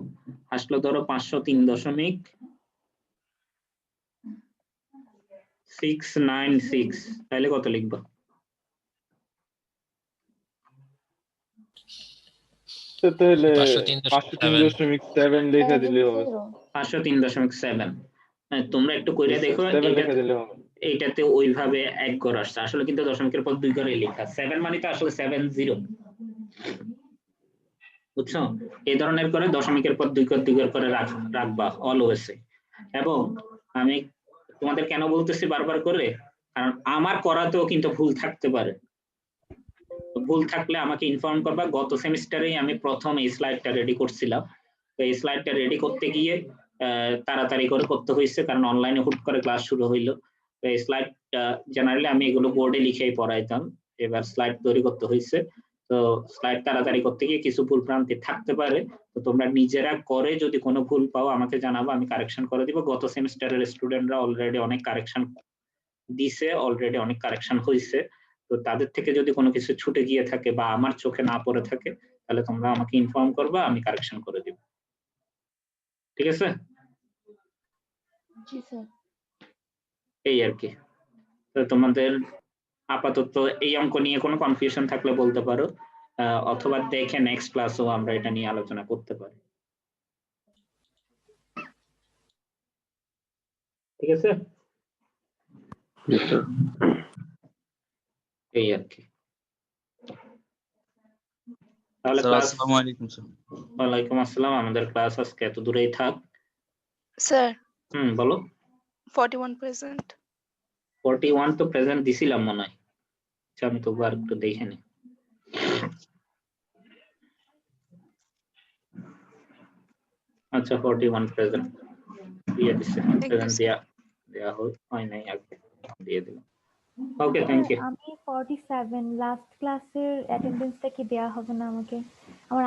আসলো ধরো 503.696, তাহলে কত লিখবা? তাহলে 503.7 লেখা দিলে হবে। 503.7, তোমরা একটু কইরা দেখো, এইটাতে ওইভাবে এক ঘর আসছে, আসলে কিন্তু দশমিকের পর 2 ঘরে লেখা, 7 মানে তো আসলে 70, বুঝছো? এই ধরনের করে দশমিকের পর 2 ঘর করে রাখবা অলওয়েজ। এবং আমি তোমাদের কেন বলতেছি বারবার করে, কারণ আমার করাতেও কিন্তু ভুল থাকতে পারে, ভুল থাকলে আমাকে ইনফর্ম করবা। গত সেমিস্টারেই আমি প্রথম এই স্লাইডটা রেডি করছিলাম, তো এই স্লাইডটা রেডি করতে গিয়ে তাড়াতাড়ি করে করতে হয়েছে, কারণ অনলাইনে হুট করে ক্লাস শুরু হইলো। তো এই স্লাইডটা জেনারেলি আমি এগুলো বোর্ডে লিখেই পড়াইতাম, এবার স্লাইড তৈরি করতে হয়েছে। তো স্লাইড তাড়াতাড়ি করতে গিয়ে কিছু ভুল ভ্রান্তি থাকতে পারে, তো তোমরা নিজেরা করে যদি কোনো ভুল পাও আমাকে জানাবো, আমি কারেকশন করে দিব। গত সেমিস্টারের স্টুডেন্টরা অলরেডি অনেক কারেকশন দিছে, অলরেডি অনেক কারেকশন হয়েছে, তো তাদের থেকে যদি কোনো কিছু ছুটে গিয়ে থাকে বা আমার চোখে না পড়ে থাকে তাহলে তোমরা আমাকে ইনফর্ম করবা, আমি কারেকশন করে দিব। ঠিক আছে? জি স্যার। এই আর কি। তো তোমাদের আপাতত এই অঙ্ক নিয়ে কোনো কনফিউশন থাকলে বলতে পারো, অথবা দেখে নেক্সট ক্লাসও আমরা এটা নিয়ে আলোচনা করতে পারি। ঠিক আছে? এই আর কি। তাহলে ক্লাস, আসসালামু আলাইকুম স্যার। ওয়ালাইকুম আসসালাম। আমাদের ক্লাস আজকে এত দূরেই থাক। স্যার বলো। 41%। 41 তো প্রেজেন্ট দিছিলাম মনে হয়। আচ্ছা আমি তো আর একটু দেখে নি। আচ্ছা 41 প্রেজেন্ট দিয়ে দিছে, প্রেজেন্ট দেয়া হয় নাই, আগে দিয়ে দিলাম। ওকে, থ্যাংক ইউ। আমি 47 লাস্ট ক্লাসের অ্যাটেন্ডেন্সটা কি দেয়া হবে না আমাকে? আমার